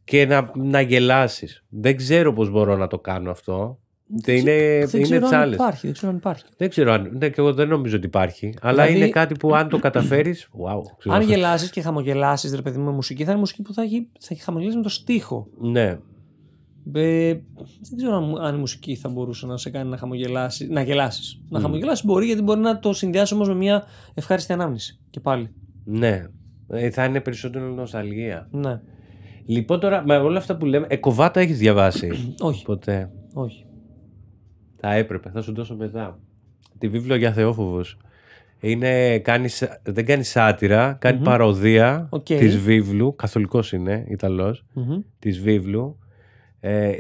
και να γελάσεις. Δεν ξέρω πώς μπορώ να το κάνω αυτό. Είναι τσάλες. Δεν ξέρω αν υπάρχει. Δεν ξέρω αν. Ναι, και εγώ δεν νομίζω ότι υπάρχει. Αλλά δηλαδή, είναι κάτι που αν το καταφέρεις. Wow, αν γελάσεις και χαμογελάσεις, ρε παιδί μου, με μουσική, θα είναι μουσική που θα έχει χαμογελάσει με το στίχο. Ναι. Δεν ξέρω αν η μουσική θα μπορούσε να σε κάνει να χαμογελάσεις. Να γελάσεις. Να χαμογελάσεις μπορεί, γιατί μπορεί να το συνδυάσει όμως με μια ευχάριστη ανάμνηση. Και πάλι. Ναι. Θα είναι περισσότερο νοσταλγία. Ναι. Λοιπόν, τώρα με όλα αυτά που λέμε, Εκοβάτα έχεις διαβάσει? Όχι. Ποτέ? Όχι. Θα έπρεπε, θα σου δώσω μετά. Τη βίβλο για θεόφοβους. Δεν κάνει σάτυρα, κάνει παροδία της βίβλου. Καθολικός είναι, Ιταλός. Της βίβλου.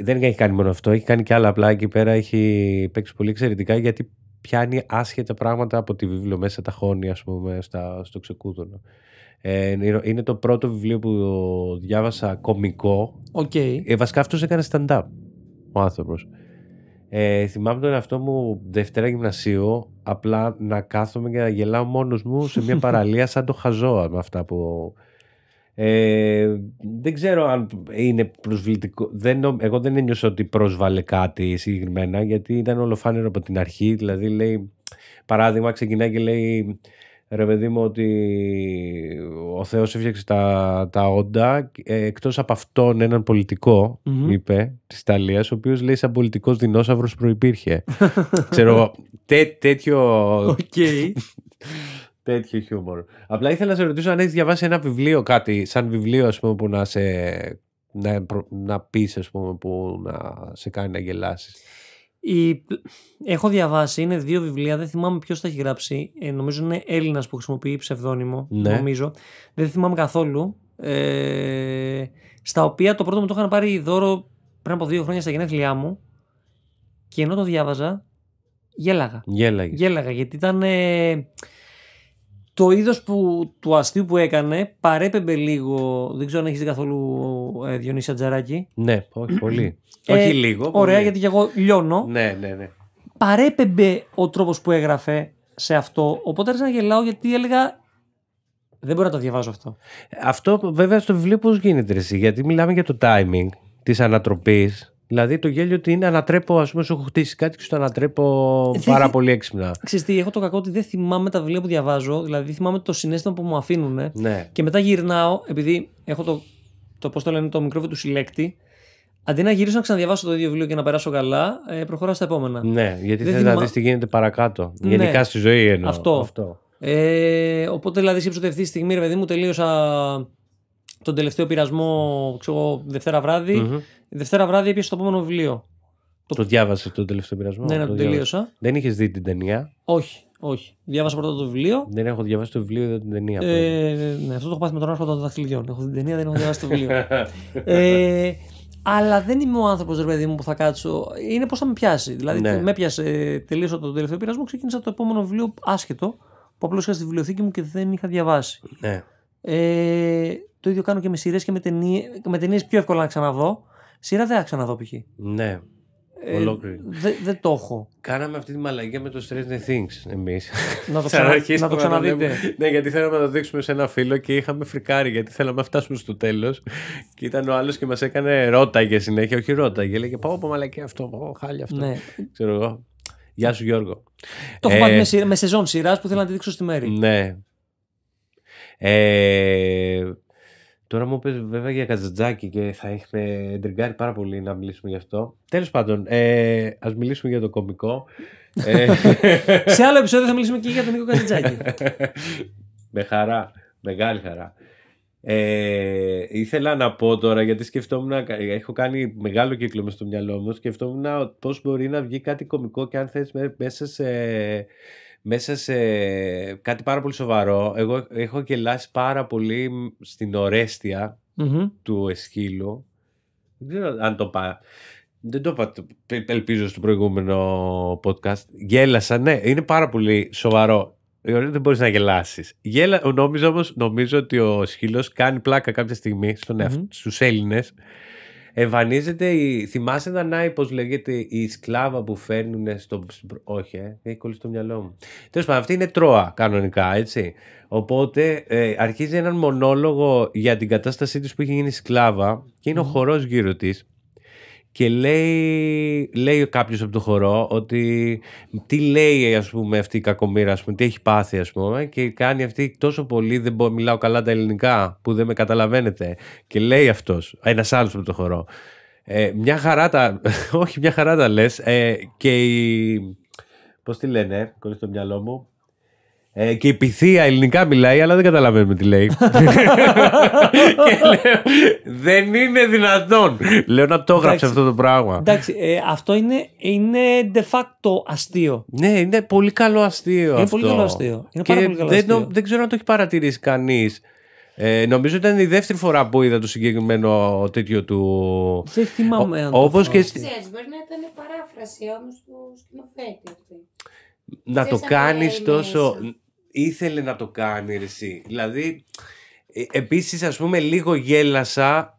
Δεν έχει κάνει μόνο αυτό, έχει κάνει και άλλα. Απλά εκεί πέρα έχει παίξει πολύ εξαιρετικά, γιατί πιάνει άσχετα πράγματα από τη βίβλο, μέσα τα χώνει, ας πούμε, στο ξεκούδωνο. Είναι το πρώτο βιβλίο που διάβασα κωμικό. Βασικά αυτός έκανε stand-up ο άνθρωπος. Θυμάμαι τον εαυτό μου Δευτέρα Γυμνασίου, απλά να κάθομαι και να γελάω μόνος μου σε μια παραλία σαν το χαζό με αυτά που... δεν ξέρω αν είναι προσβλητικό. Εγώ δεν ένιωσα ότι πρόσβαλε κάτι συγκεκριμένα, γιατί ήταν ολοφάνερο από την αρχή. Δηλαδή λέει, παράδειγμα, ξεκινάει και λέει, ρε παιδί μου, ότι ο Θεός έφτιαξε τα όντα, εκτός από αυτόν έναν πολιτικό, είπε, της Ιταλίας, ο οποίος λέει σαν πολιτικός δεινόσαυρος προϋπήρχε. Ξέρω, τέτοιο χιούμορ. Απλά ήθελα να σε ρωτήσω αν έχεις διαβάσει ένα βιβλίο, κάτι σαν βιβλίο, ας πούμε, που να πεις, ας πούμε, που να σε κάνει να γελάσεις. Έχω διαβάσει, είναι 2 βιβλία, δεν θυμάμαι ποιος τα έχει γράψει. Νομίζω είναι Έλληνας που χρησιμοποιεί ψευδόνυμο, νομίζω. Δεν θυμάμαι καθόλου. Στα οποία το πρώτο μου το είχαν πάρει δώρο πριν από 2 χρόνια στα γενέθλιά μου, και ενώ το διάβαζα γέλαγα, γιατί ήταν το είδος του αστείου που έκανε, παρέπεμπε λίγο. Δεν ξέρω αν έχεις δει καθόλου Διονύση Ατζαράκη. Ναι, όχι πολύ. Όχι λίγο. Ωραία, πολύ. γιατί και εγώ λιώνω. Ναι. Παρέπεμπε ο τρόπος που έγραφε σε αυτό. Οπότε άρχισα να γελάω, γιατί έλεγα, δεν μπορώ να το διαβάζω αυτό. Αυτό βέβαια στο βιβλίο πώς γίνεται εσύ? Γιατί μιλάμε για το timing της ανατροπής. Δηλαδή το γέλιο ότι είναι ανατρέπω, ας πούμε, σου έχω χτίσει κάτι και σου το ανατρέπω πάρα πολύ έξυπνα. Ξέρεις τι, έχω το κακό ότι δεν θυμάμαι τα βιβλία που διαβάζω, δηλαδή θυμάμαι το συναίσθημα που μου αφήνουν. Ναι. Και μετά γυρνάω, επειδή έχω πώς το λένε, το μικρόβιο του συλλέκτη, αντί να γυρίσω να ξαναδιαβάσω το ίδιο βιβλίο και να περάσω καλά, προχωράω στα επόμενα. Ναι, γιατί θες να δεις τι γίνεται παρακάτω. Ναι. Γενικά στη ζωή εννοώ. Αυτό. Οπότε δηλαδή σκέψου ότι αυτή τη στιγμή, ρε παιδί μου, τελείωσα τον τελευταίο πειρασμό, ξέρω, Δευτέρα βράδυ. Δευτέρα βράδυ έπιασε το επόμενο βιβλίο. Το διάβασες τον τελευταίο πειρασμό? Ναι, το τελείωσα. Δεν είχες δει την ταινία? Όχι. Διάβασα πρώτα το βιβλίο. Δεν έχω διαβάσει το βιβλίο, είδα την ταινία. Ναι, αυτό το έχω πάθει με τον άρχοντα των δαχτυλιδιών. Έχω δει την ταινία, δεν έχω διαβάσει το βιβλίο. Αλλά δεν είμαι ο άνθρωπος, ρε παιδί μου, που θα κάτσω. Είναι πώς θα με πιάσει. Δηλαδή, με πιάσε, τελείωσα το τελευταίο πειρασμό, ξεκίνησα το επόμενο βιβλίο άσχετο, που απλώς είχα στη βιβλιοθήκη μου και δεν είχα διαβάσει. Ναι. Το ίδιο κάνω και με σειρές και με ταινίες πιο εύκολα να ξαναδώ. Σειρά δεν θα ξαναδώ π.χ. Ναι. Ολόκληρη. Δεν το έχω. Κάναμε αυτή τη μαλαγία με το Stranger Things εμείς. Να το ξαναδείτε. Ναι, γιατί θέλαμε να το δείξουμε σε ένα φίλο και είχαμε φρικάρει γιατί θέλαμε να φτάσουμε στο τέλος. Και ήταν ο άλλος και μας έκανε ρώταγε συνέχεια. Όχι ρώταγε. Έλεγε πάω από μαλακία αυτό, χάλια αυτό. Ναι. Ξέρω εγώ. Γεια σου Γιώργο. Το έχω πάρει με σεζόν σειράς που θέλω να τη δείξω στη μέρη. Ναι. Τώρα μου είπες βέβαια για Καζαντζάκη και θα με εντριγκάρει πάρα πολύ να μιλήσουμε γι' αυτό. Τέλος πάντων, ας μιλήσουμε για το κωμικό. Σε άλλο επεισόδιο θα μιλήσουμε και για τον Νίκο Καζαντζάκη. Με χαρά, μεγάλη χαρά. Ήθελα να πω τώρα, γιατί σκεφτόμουν, έχω κάνει μεγάλο κύκλο μες στο μυαλό μου, σκεφτόμουν πώς μπορεί να βγει κάτι κωμικό και αν θες μέσα σε κάτι πάρα πολύ σοβαρό. Εγώ έχω γελάσει πάρα πολύ στην Ορέστια του Εσχύλου. Δεν ξέρω αν το είπα. Δεν το είπα, ελπίζω, στο προηγούμενο podcast. Γέλασα, ναι, είναι πάρα πολύ σοβαρό. Δεν μπορείς να γελάσεις. Νομίζω ότι ο Εσχύλος κάνει πλάκα κάποια στιγμή στους Έλληνες. Εμφανίζεται, θυμάσαι Δανάη πως λέγεται η σκλάβα που φέρνουν στο... Όχι, έχει κολλήσει στο μυαλό μου. Τέλος πάντων, αυτή είναι Τρόα κανονικά, έτσι. Οπότε αρχίζει έναν μονόλογο για την κατάστασή της που έχει γίνει σκλάβα και είναι ο χορός γύρω της. Και λέει κάποιος από το χορό ότι τι λέει, ας πούμε, αυτή η κακομοίρα, ας πούμε, τι έχει πάθει, ας πούμε, και κάνει αυτή τόσο πολύ, δεν μιλάω καλά τα ελληνικά που δεν με καταλαβαίνετε, και λέει αυτός, ένας άλλος από το χορό, μια χαρά τα λες, και πώς τη λένε, κολλήσει στο μυαλό μου, και η Πυθία ελληνικά μιλάει, αλλά δεν καταλαβαίνουμε τι λέει. Και λέω, δεν είναι δυνατόν. Λέω να το έγραψε αυτό το πράγμα. Εντάξει, αυτό είναι de facto αστείο. Ναι, είναι πολύ καλό αστείο. Είναι πολύ καλό αστείο. Είναι πάρα πολύ καλό αστείο. Δεν ξέρω αν το έχει παρατηρήσει κανείς. Νομίζω ήταν η δεύτερη φορά που είδα το συγκεκριμένο τέτοιο του. Δεν θυμάμαι αν όπως το και ξέρεις, μπορεί να ήταν παράφραση όμως του σκηνοθέτη αυτή. Να το κάνεις τόσο... Ήθελε να το κάνει εσύ. Δηλαδή, επίσης, ας πούμε, λίγο γέλασα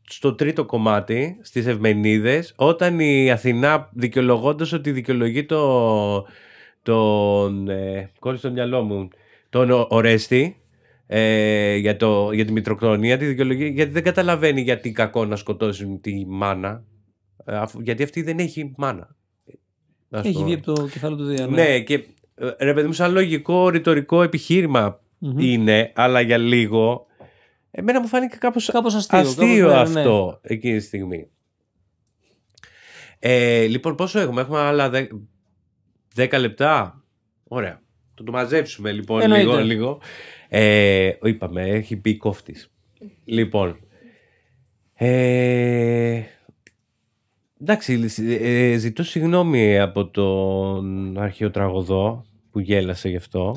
στο τρίτο κομμάτι, στις Ευμενίδες, όταν η Αθηνά, δικαιολογώντας ότι δικαιολογεί κόλλησε στο μυαλό μου, τον Ορέστη, για τη μητροκτονία, τη δικαιολογεί, γιατί δεν καταλαβαίνει γιατί κακό να σκοτώσουν τη μάνα, γιατί αυτή δεν έχει μάνα. Έχει βγει από το κεφάλι του Δία. Ναι, και ρε παιδί μου, σαν λογικό ρητορικό επιχείρημα είναι, αλλά για λίγο εμένα μου φάνηκε κάπως αστείο αυτό εκείνη τη στιγμή. Λοιπόν, πόσο έχουμε άλλα 10 λεπτά. Ωραία, το μαζέψουμε λοιπόν λίγο. Είπαμε, έχει μπει κόφτης. Λοιπόν, εντάξει, ζητώ συγγνώμη από τον αρχαιοτραγωδό που γέλασε γι' αυτό.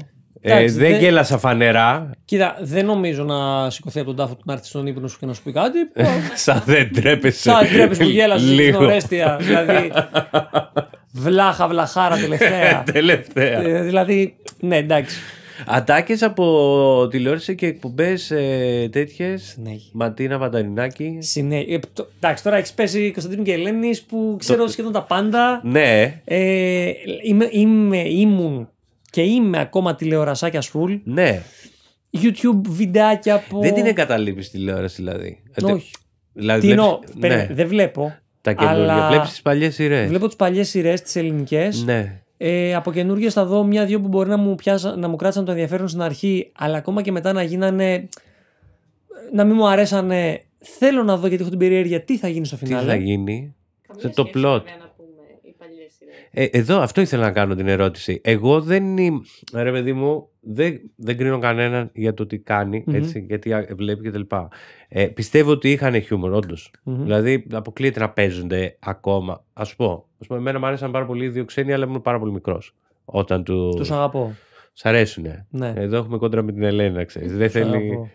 Δεν γέλασα φανερά. Κοίτα, δεν νομίζω να σηκωθεί από τον τάφο του να έρθει στον ύπνο σου και να σου πει κάτι. Σαν δεν τρέπεσαι. Σαν τρέπεσαι που γέλασε στην Ορέστια. Δηλαδή, βλαχάρα τελευταία. Δηλαδή, ναι, εντάξει. Ατάκες από τηλεόραση και εκπομπές τέτοιες. Ματίνα Βανταρινάκη. Εντάξει, τώρα έχεις πέσει Κωνσταντίνου και Ελένης που ξέρω σχεδόν τα πάντα. Ναι. Ήμουν και είμαι ακόμα τηλεορασάκια full. Ναι. YouTube βιντεάκια από. Δεν την εγκαταλείπεις τηλεόραση δηλαδή. Όχι. Δηλαδή, δεν βλέπω. Τα καινούργια. Βλέπεις τις παλιές σειρές. Βλέπω τις παλιές σειρές, τις ελληνικές. Ναι. Από καινούργιες θα δω μια-δυο που μπορεί να μου κράτησαν το ενδιαφέρον στην αρχή, αλλά ακόμα και μετά να γίνανε. Να μην μου αρέσανε. Θέλω να δω, γιατί έχω την περιέργεια, τι θα γίνει στο φινάλε. Τι θα γίνει. Σε το plot. Εδώ αυτό ήθελα να κάνω την ερώτηση. Εγώ δεν είμαι. Ρε παιδί μου, δεν κρίνω κανέναν για το τι κάνει, έτσι, γιατί βλέπει κτλ. Πιστεύω ότι είχαν χιούμορ, όντως. Δηλαδή, αποκλείεται να παίζονται ακόμα. Ας πω, εμένα μου άρεσαν πάρα πολύ οι δύο ξένοι, αλλά ήμουν πάρα πολύ μικρός. Τους αγαπώ. Σ' αρέσουνε. Ναι. Εδώ έχουμε κόντρα με την Ελένα, ξέρεις. Δεν θέλει.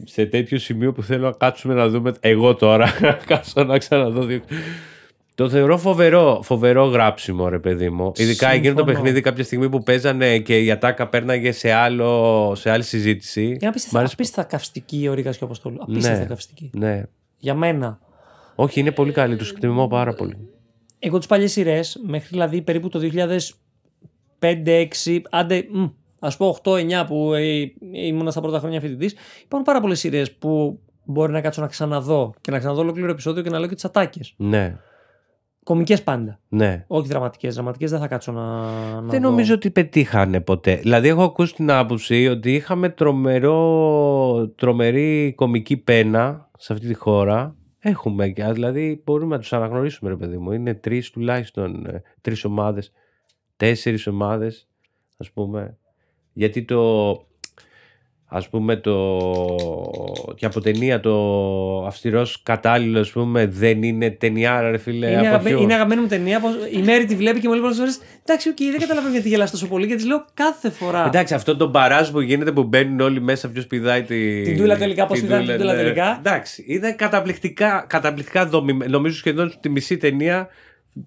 σε τέτοιο σημείο που θέλω να κάτσουμε να δούμε. Εγώ τώρα, κάτσω να ξαναδώ. Το θεωρώ φοβερό γράψιμο, ρε παιδί μου. Ειδικά εκείνο το παιχνίδι κάποια στιγμή που παίζανε και η ατάκα πέρναγε σε άλλη συζήτηση. Είναι απίστευτα καυστική ο Ρίκας και ο Αποστόλου. Απίστευτα καυστική. Ναι. Για μένα. Όχι, είναι πολύ καλή, τους εκτιμώ πάρα πολύ. Εγώ τις παλιές σειρές, μέχρι δηλαδή περίπου το 2005-2006, άντε, ας πω 8-9 που ήμουν στα πρώτα χρόνια φοιτητής, υπάρχουν πάρα πολλές σειρές που μπορεί να κάτσω να ξαναδώ και να ξαναδώ ολόκληρο επεισόδιο και να λέω και τις ατάκες. Ναι. Κομικές πάντα. Ναι. Όχι δραματικές. Δραματικές δεν θα κάτσω να δεν δω. νομίζω ότι πετύχανε ποτέ. Δηλαδή, έχω ακούσει την άποψη ότι είχαμε τρομερή κομική πένα σε αυτή τη χώρα. Έχουμε, δηλαδή μπορούμε να τους αναγνωρίσουμε, ρε παιδί μου. Είναι 3 τουλάχιστον, 3 ομάδες, 4 ομάδες, ας πούμε. Γιατί ας πούμε και από ταινία το Αυστηρός Κατάλληλος, ας πούμε, δεν είναι ταινιάρα, ρε φίλε. Είναι αγαπημένη μου ταινία. Η Μέρη τη βλέπει και μου λέει πολλές φορές, εντάξει, δεν καταλαβαίνω γιατί γελάς τόσο πολύ, και της λέω κάθε φορά. Εντάξει, αυτό το μπαράζ που γίνεται που μπαίνουν όλοι μέσα, ποιος πηδάει την τούλα τελικά, πώς πηδάει την τούλα τελικά. Εντάξει, είναι καταπληκτικά δομημένο. Νομίζω σχεδόν τη μισή ταινία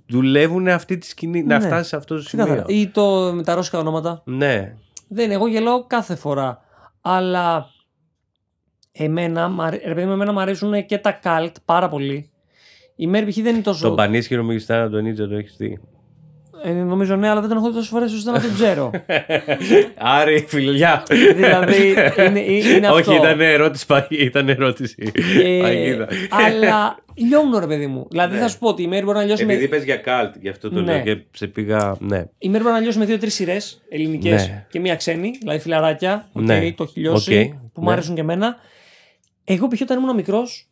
δουλεύουν αυτή τη σκηνή, να φτάσει σε αυτό το σημείο. Ή με τα ρώσικα ονόματα. Ναι. Εγώ γελάω κάθε φορά. Αλλά εμένα μου αρέσουν και τα καλτ πάρα πολύ. Η Μέρη π.χ. δεν είναι τόσο. Τον Πανίσχυρο Μεγιστάνα, τον Νίτσα, το έχεις δει? Νομίζω ναι, αλλά δεν τον έχω δει τόσες φορές ώστε να τον ξέρω. Άρη, φιλιά. Δηλαδή είναι αυτό. Όχι, ήταν ερώτηση. Αλλά λιώνω, ρε παιδί μου. Δηλαδή θα σου πω ότι η Μέρη μπορεί να λιώσει. Επειδή πες για καλτ, γι' αυτό το λέω και σε πήγα. Ναι. Η Μέρη μπορεί να λιώσει με 2-3 σειρές ελληνικές και μία ξένη, δηλαδή φιλαράκια. Το έχει λιώσει, που μου αρέσουν και εμένα. Εγώ π.χ. όταν ήμουν μικρός.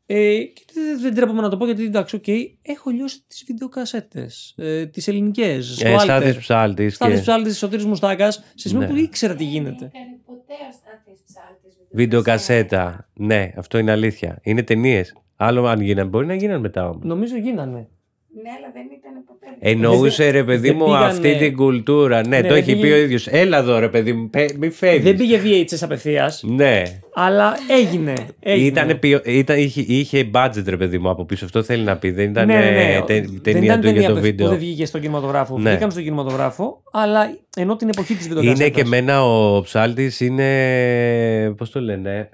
Και δεν τρέπομαι να το πω γιατί εντάξει, έχω λιώσει τις βιντεοκασέτες, τις ελληνικές. Στάθης Ψάλτης. Στάθης Ψάλτης, Σωτήρης Μουστάκας. Σε σημείο που ήξερα τι γίνεται. Δεν έκανε ποτέ ο Στάθης Ψάλτης βιντεοκασέτα. Ναι, αυτό είναι αλήθεια. Είναι ταινίες. Άλλο αν γίνανε. Μπορεί να γίνανε μετά όμως. Νομίζω γίνανε. Ναι, αλλά δεν ήταν ποτέ. Εννοούσε, ρε παιδί μου, αυτή την κουλτούρα. Ναι, το έχει πει ο ίδιος. Έλα εδώ, ρε παιδί μου, μη φεύγεις. Δεν πήγε VHS απευθείας. Ναι. Αλλά έγινε. Είχε budget, ρε παιδί μου, από πίσω. Αυτό θέλει να πει. Δεν ήταν ταινία του για το βίντεο. Δεν βγήκε στον κινηματογράφο. Βγήκαν στον κινηματογράφο, αλλά ενώ την εποχή της βιντεοκασέτας. Είναι και εμένα ο Ψάλτης είναι. Πώς το λένε.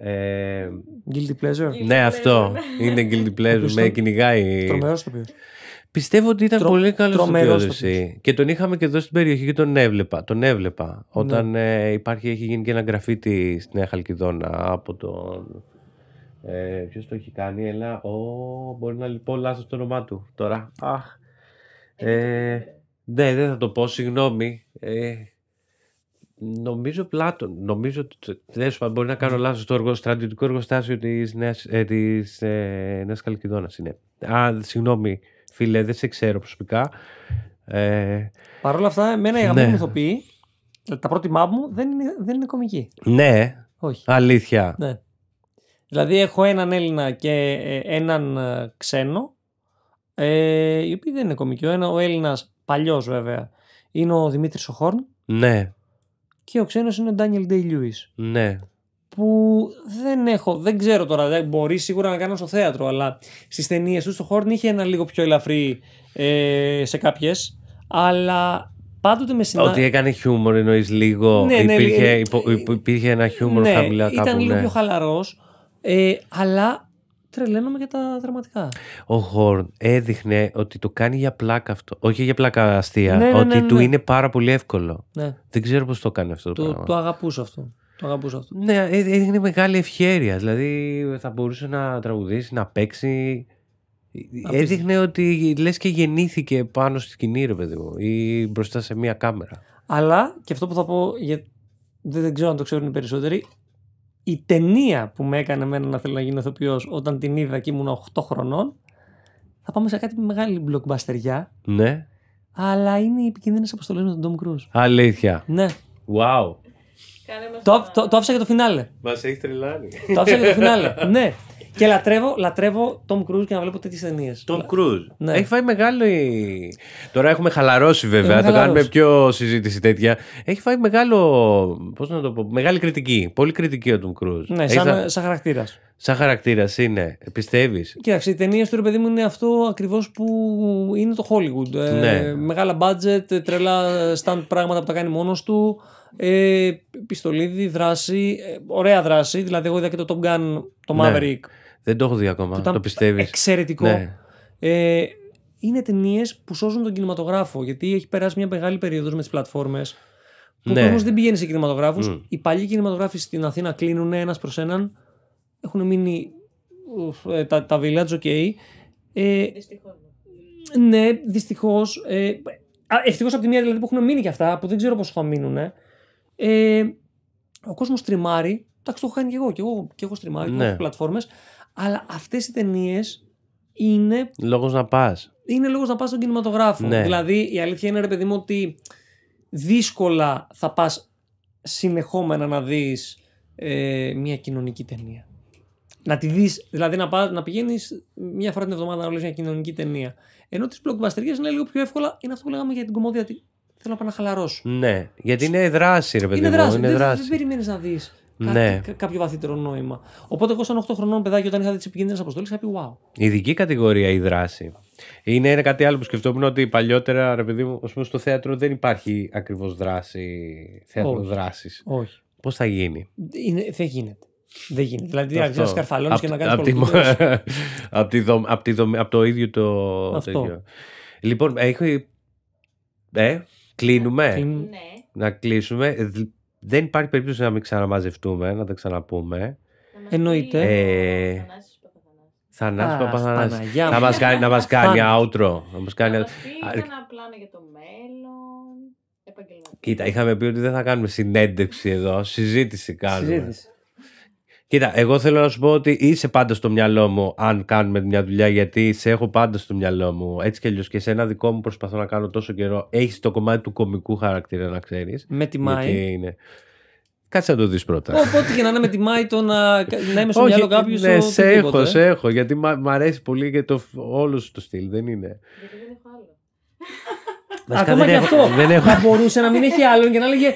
Guilty pleasure. Ναι, αυτό. Είναι guilty pleasure. Με κυνηγάει. Τρομερός τοπίος. Πιστεύω ότι ήταν πολύ καλός τοπίος. Και τον είχαμε και εδώ στην περιοχή και τον έβλεπα. Όταν έχει γίνει και ένα γραφίτι στη Νέα Χαλκιδόνα από τον. Ποιος το έχει κάνει, έλα. Μπορεί να πω λάθος το όνομά του τώρα. Ναι, δεν θα το πω, συγγνώμη. Νομίζω Πλάτων. Νομίζω ότι μπορεί να κάνω λάθος. Το στρατιωτικό εργοστάσιο της Νέας Χαλκιδόνας είναι. Συγγνώμη. Φίλε, δεν σε ξέρω προσωπικά. Παρ' όλα αυτά, εμένα η αγαπημένη μου ηθοποιή, τα πρότιμά μου δεν είναι κωμική. Ναι. Όχι. Αλήθεια. Ναι. Δηλαδή, έχω έναν Έλληνα και έναν ξένο, οι οποίοι δεν είναι κωμικοί. Ο Έλληνας, παλιός βέβαια, είναι ο Δημήτρης ο Χόρν. Ναι. Και ο ξένος είναι ο Ντάνιελ Ντέι-Λιούις. Ναι. Που δεν ξέρω τώρα, δεν μπορεί σίγουρα να κάνω στο θέατρο, αλλά στις ταινίες του στο Χόρν είχε ένα λίγο πιο ελαφρύ σε κάποιες, αλλά πάντοτε με συνάντηση. Ότι έκανε χιούμορ εννοείς λίγο, υπήρχε ένα χιούμορ χαμηλά κάπου. Ήταν λίγο πιο χαλαρός, αλλά τρελαίνομαι για τα δραματικά. Ο Χόρν έδειχνε ότι το κάνει για πλάκα αυτό, όχι για πλάκα αστεία, ότι του είναι πάρα πολύ εύκολο. Ναι. Δεν ξέρω πώς το κάνει αυτό το πράγμα. Το αγαπούσα αυτό. Ναι, έδειχνε μεγάλη ευχέρεια. Δηλαδή θα μπορούσε να τραγουδήσει, να παίξει. Έδειχνε ότι λες και γεννήθηκε πάνω στη σκηνή, ρε παιδί μου, ή μπροστά σε μία κάμερα. Αλλά και αυτό που θα πω, δεν ξέρω αν το ξέρουν οι περισσότεροι, η ταινία που με έκανε εμένα να θέλω να γίνω ηθοποιός όταν την είδα και ήμουν 8 χρονών, θα πάμε σε κάτι μεγάλη blockbusterιά. Ναι. Αλλά είναι οι επικίνδυνες αποστολές με τον Tom Cruise. Αλήθεια. Ναι. Wow. Το άφησα για το φινάλε. Μας έχει τρελάνει. Το άφησα για το φινάλε. Ναι. Και λατρεύω Tom Cruise και να βλέπω τέτοιες ταινίες. Tom Cruise. Ναι. Έχει φάει μεγάλο. Τώρα έχουμε χαλαρώσει βέβαια. Το κάνουμε πιο συζήτηση τέτοια. Έχει φάει μεγάλο. Πώς να το πω. Μεγάλη κριτική. Πολύ κριτική ο Tom Cruise. Ναι, σαν χαρακτήρας. Σαν χαρακτήρας είναι. Πιστεύεις? Κοίταξε, οι ταινίες του, ρε παιδί μου, είναι αυτό ακριβώς που είναι το Hollywood. Ναι. Μεγάλα budget, τρελά stunt πράγματα που τα κάνει μόνος του. Πιστολίδι, δράση. Ωραία δράση. Δηλαδή, εγώ είδα και το Top Gun, το Maverick. Ναι. Δεν το έχω δει ακόμα. Το πιστεύεις? Εξαιρετικό. Ναι. Είναι ταινίες που σώζουν τον κινηματογράφο. Γιατί έχει περάσει μια μεγάλη περίοδος με τις πλατφόρμες. Που ο κόσμος δεν πηγαίνει σε κινηματογράφους. Οι παλιοί κινηματογράφοι στην Αθήνα κλείνουν ένας προς έναν. Έχουν μείνει τα village, ok. Δυστυχώς. Ναι, δυστυχώς. Ευτυχώς από τη μία δηλαδή που έχουν μείνει και αυτά, που δεν ξέρω πόσο θα μείνουν. Ο κόσμος στριμάρει. Εντάξει, το έχω κάνει και εγώ στριμάρει, και έχω πλατφόρμες. Αλλά αυτές οι ταινίες είναι. Λόγος να πας. Είναι λόγος να πας στον κινηματογράφο. Ναι. Δηλαδή η αλήθεια είναι, ρε παιδί μου, ότι δύσκολα θα πας συνεχόμενα να δεις μια κοινωνική ταινία. Να τη δεις, δηλαδή να πηγαίνεις μια φορά την εβδομάδα να βλέπεις μια κοινωνική ταινία. Ενώ τις blockbusterίες είναι λίγο πιο εύκολα, είναι αυτό που λέγαμε για την κομμόδια, ότι θέλω να πάω να χαλαρώσω. Ναι, γιατί είναι δράση, ρε παιδί μου. Είναι δράση. Δεν περιμένεις να δεις κάποιο βαθύτερο νόημα. Οπότε εγώ, σαν 8 χρονών παιδάκι, όταν είχα δει τις επικίνδυνες αποστολές, είχα πει wow. Ειδική κατηγορία η δράση. Είναι κάτι άλλο που σκεφτόμουν, ότι παλιότερα, ρε παιδί μου, ας πούμε, στο θέατρο δεν υπάρχει ακριβώς δράση. Θέατρο δράσης. Όχι. Πώς θα γίνει? Δεν γίνεται. Δεν γίνεται. Δηλαδή, άρχισε να σκαρφαλώνεις και να κάνεις πολιτικές. Από το ίδιο το τέτοιο. Λοιπόν, κλείνουμε. Ναι. Να κλείσουμε. Δεν υπάρχει περίπτωση να μην ξαναμαζευτούμε, να τα ξαναπούμε. Εννοείται. Θανάσης Παπαθανάσης. Να μας κάνει outro. Να μας κάνει. Ένα πλάνο για το μέλλον. Επαγγελματικό. Κοίτα, είχαμε πει ότι δεν θα κάνουμε συνέντευξη εδώ. Συζήτηση κάνουμε. Κοίτα, εγώ θέλω να σου πω ότι είσαι πάντα στο μυαλό μου αν κάνουμε μια δουλειά, γιατί σε έχω πάντα στο μυαλό μου. Έτσι κι αλλιώς και σε ένα δικό μου προσπαθώ να κάνω τόσο καιρό. Έχεις το κομμάτι του κωμικού χαρακτήρα, να ξέρεις. Με τη Μάη. Κάτσε να το δεις πρώτα. Οπότε και να είναι με τη Μάη το να είμαι στο μυαλό κάποιου. Ναι, σε έχω. Γιατί μ' αρέσει πολύ και όλο σου το στυλ. Δεν είναι. Γιατί δεν έχω άλλο. Ακόμα και αυτό. Θα μπορούσε να μην έχει άλλον και να λέγε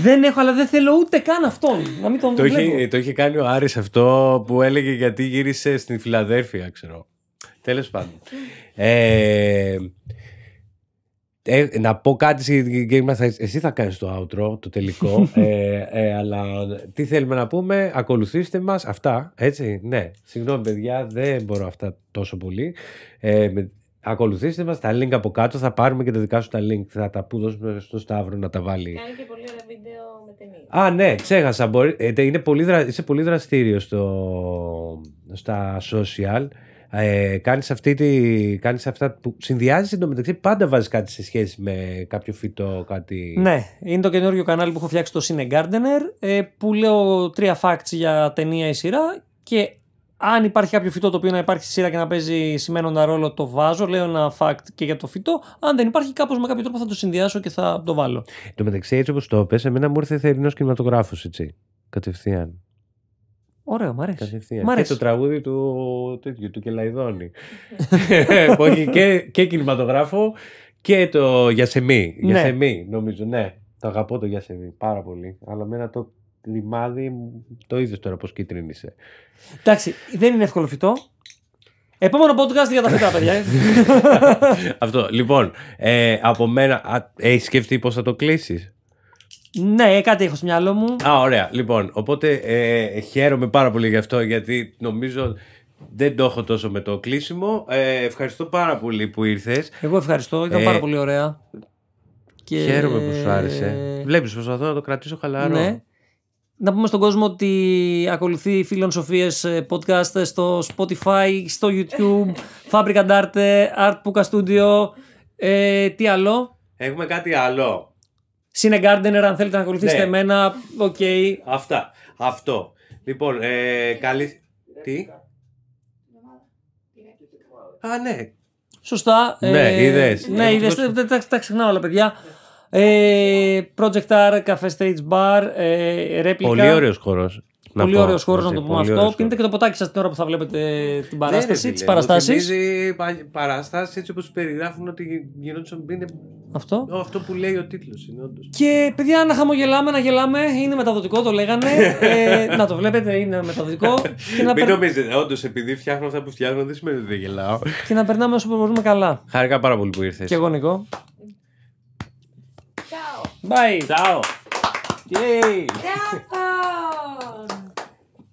δεν έχω, αλλά δεν θέλω ούτε καν αυτόν. Να μην τον βλέπω. Το είχε κάνει ο Άρης αυτό που έλεγε γιατί γύρισε στην Φιλαδέλφια, ξέρω. Τέλος πάντων. Να πω κάτι συγκεκριμένα. Εσύ θα κάνεις το outro, το τελικό. Αλλά τι θέλουμε να πούμε? Ακολουθήστε μας. Αυτά, έτσι. Ναι, συγγνώμη παιδιά, δεν μπορώ αυτά τόσο πολύ. Ακολουθήστε μας, τα link από κάτω. Θα πάρουμε και τα δικά σου τα link. Θα τα δώσουμε στο Σταύρο να τα βάλει. Κάνει και πολύ ωραία βίντεο με ταινίες. Α, ναι, ξέχασα. Είσαι πολύ δραστήριο στα social. Κάνεις αυτά που συνδυάζεις εντωμεταξύ. Πάντα βάζεις κάτι σε σχέση με κάποιο φυτό, κάτι. Ναι, είναι το καινούριο κανάλι που έχω φτιάξει, το Cine Gardener, που λέω 3 facts για ταινία ή σειρά, και αν υπάρχει κάποιο φυτό το οποίο να υπάρχει στη σειρά και να παίζει σημαίνοντα ρόλο, το βάζω. Λέω ένα fact και για το φυτό. Αν δεν υπάρχει, κάπως με κάποιο τρόπο θα το συνδυάσω και θα το βάλω. Εν τω μεταξύ, έτσι όπως το πες, εμένα μου ήρθε θερινός κινηματογράφος, έτσι. Κατευθείαν. Ωραίο, μ' αρέσει. Κατευθείαν. Και το τραγούδι του Κελαϊδόνη. Που έχει και κινηματογράφο και το Γιασεμί. Ναι. Γιασεμί, νομίζω, ναι. Το αγαπώ το Γιασεμί πάρα πολύ. Αλλά μένα το λιμάδι το είδες τώρα πως κίτρινησε. Εντάξει, δεν είναι εύκολο φυτό. Επόμενο podcast για τα φυτά, παιδιά. Αυτό. Λοιπόν, από μένα, έχεις σκεφτεί πώς θα το κλείσεις? Ναι, κάτι έχω στο μυαλό μου. Α, ωραία. Λοιπόν, οπότε χαίρομαι πάρα πολύ γι' αυτό, γιατί νομίζω δεν το έχω τόσο με το κλείσιμο. Ευχαριστώ πάρα πολύ που ήρθες. Εγώ ευχαριστώ, ήταν πάρα πολύ ωραία. Και... Χαίρομαι που σου άρεσε. Βλέπεις, προσπαθώ να το κρατήσω χαλαρό. Ναι. Να πούμε στον κόσμο ότι ακολουθεί Φίλων Σοφίες podcast στο Spotify, στο YouTube, Fabrica d'Arte, Art Puka Studio. Τι άλλο? Έχουμε κάτι άλλο. Cine Gardener, αν θέλετε να ακολουθήσετε εμένα. Οκ. Αυτά. Αυτό. Λοιπόν, καλή... Τι? Α, ναι. Σωστά. Ναι, είδες. Ναι, είδες. Τα ξεχνάω όλα, παιδιά. Project R, Cafe Stage Bar, Replica. Πολύ ωραίος χώρος. Πολύ ωραίος χώρος να το πούμε αυτό. Πίνετε και το ποτάκι σας την ώρα που θα βλέπετε την παράσταση, τις παραστάσεις. Θυμίζει παραστάσεις έτσι όπως περιγράφουν ότι γινόντουσαν πριν. Αυτό που λέει ο τίτλος είναι όντως. Και παιδιά, να χαμογελάμε, να γελάμε. Είναι μεταδοτικό, το λέγανε. Να το βλέπετε, είναι μεταδοτικό. Μην νομίζετε, όντως επειδή φτιάχνω αυτά που φτιάχνω, δεν σημαίνει ότι δεν γελάω. Και να περνάμε όσο μπορούμε καλά. Χάρηκα πάρα πολύ που ήρθες. Και εγώ, Νικό. Ciao. Bye. Ciao. Yay. Ciao.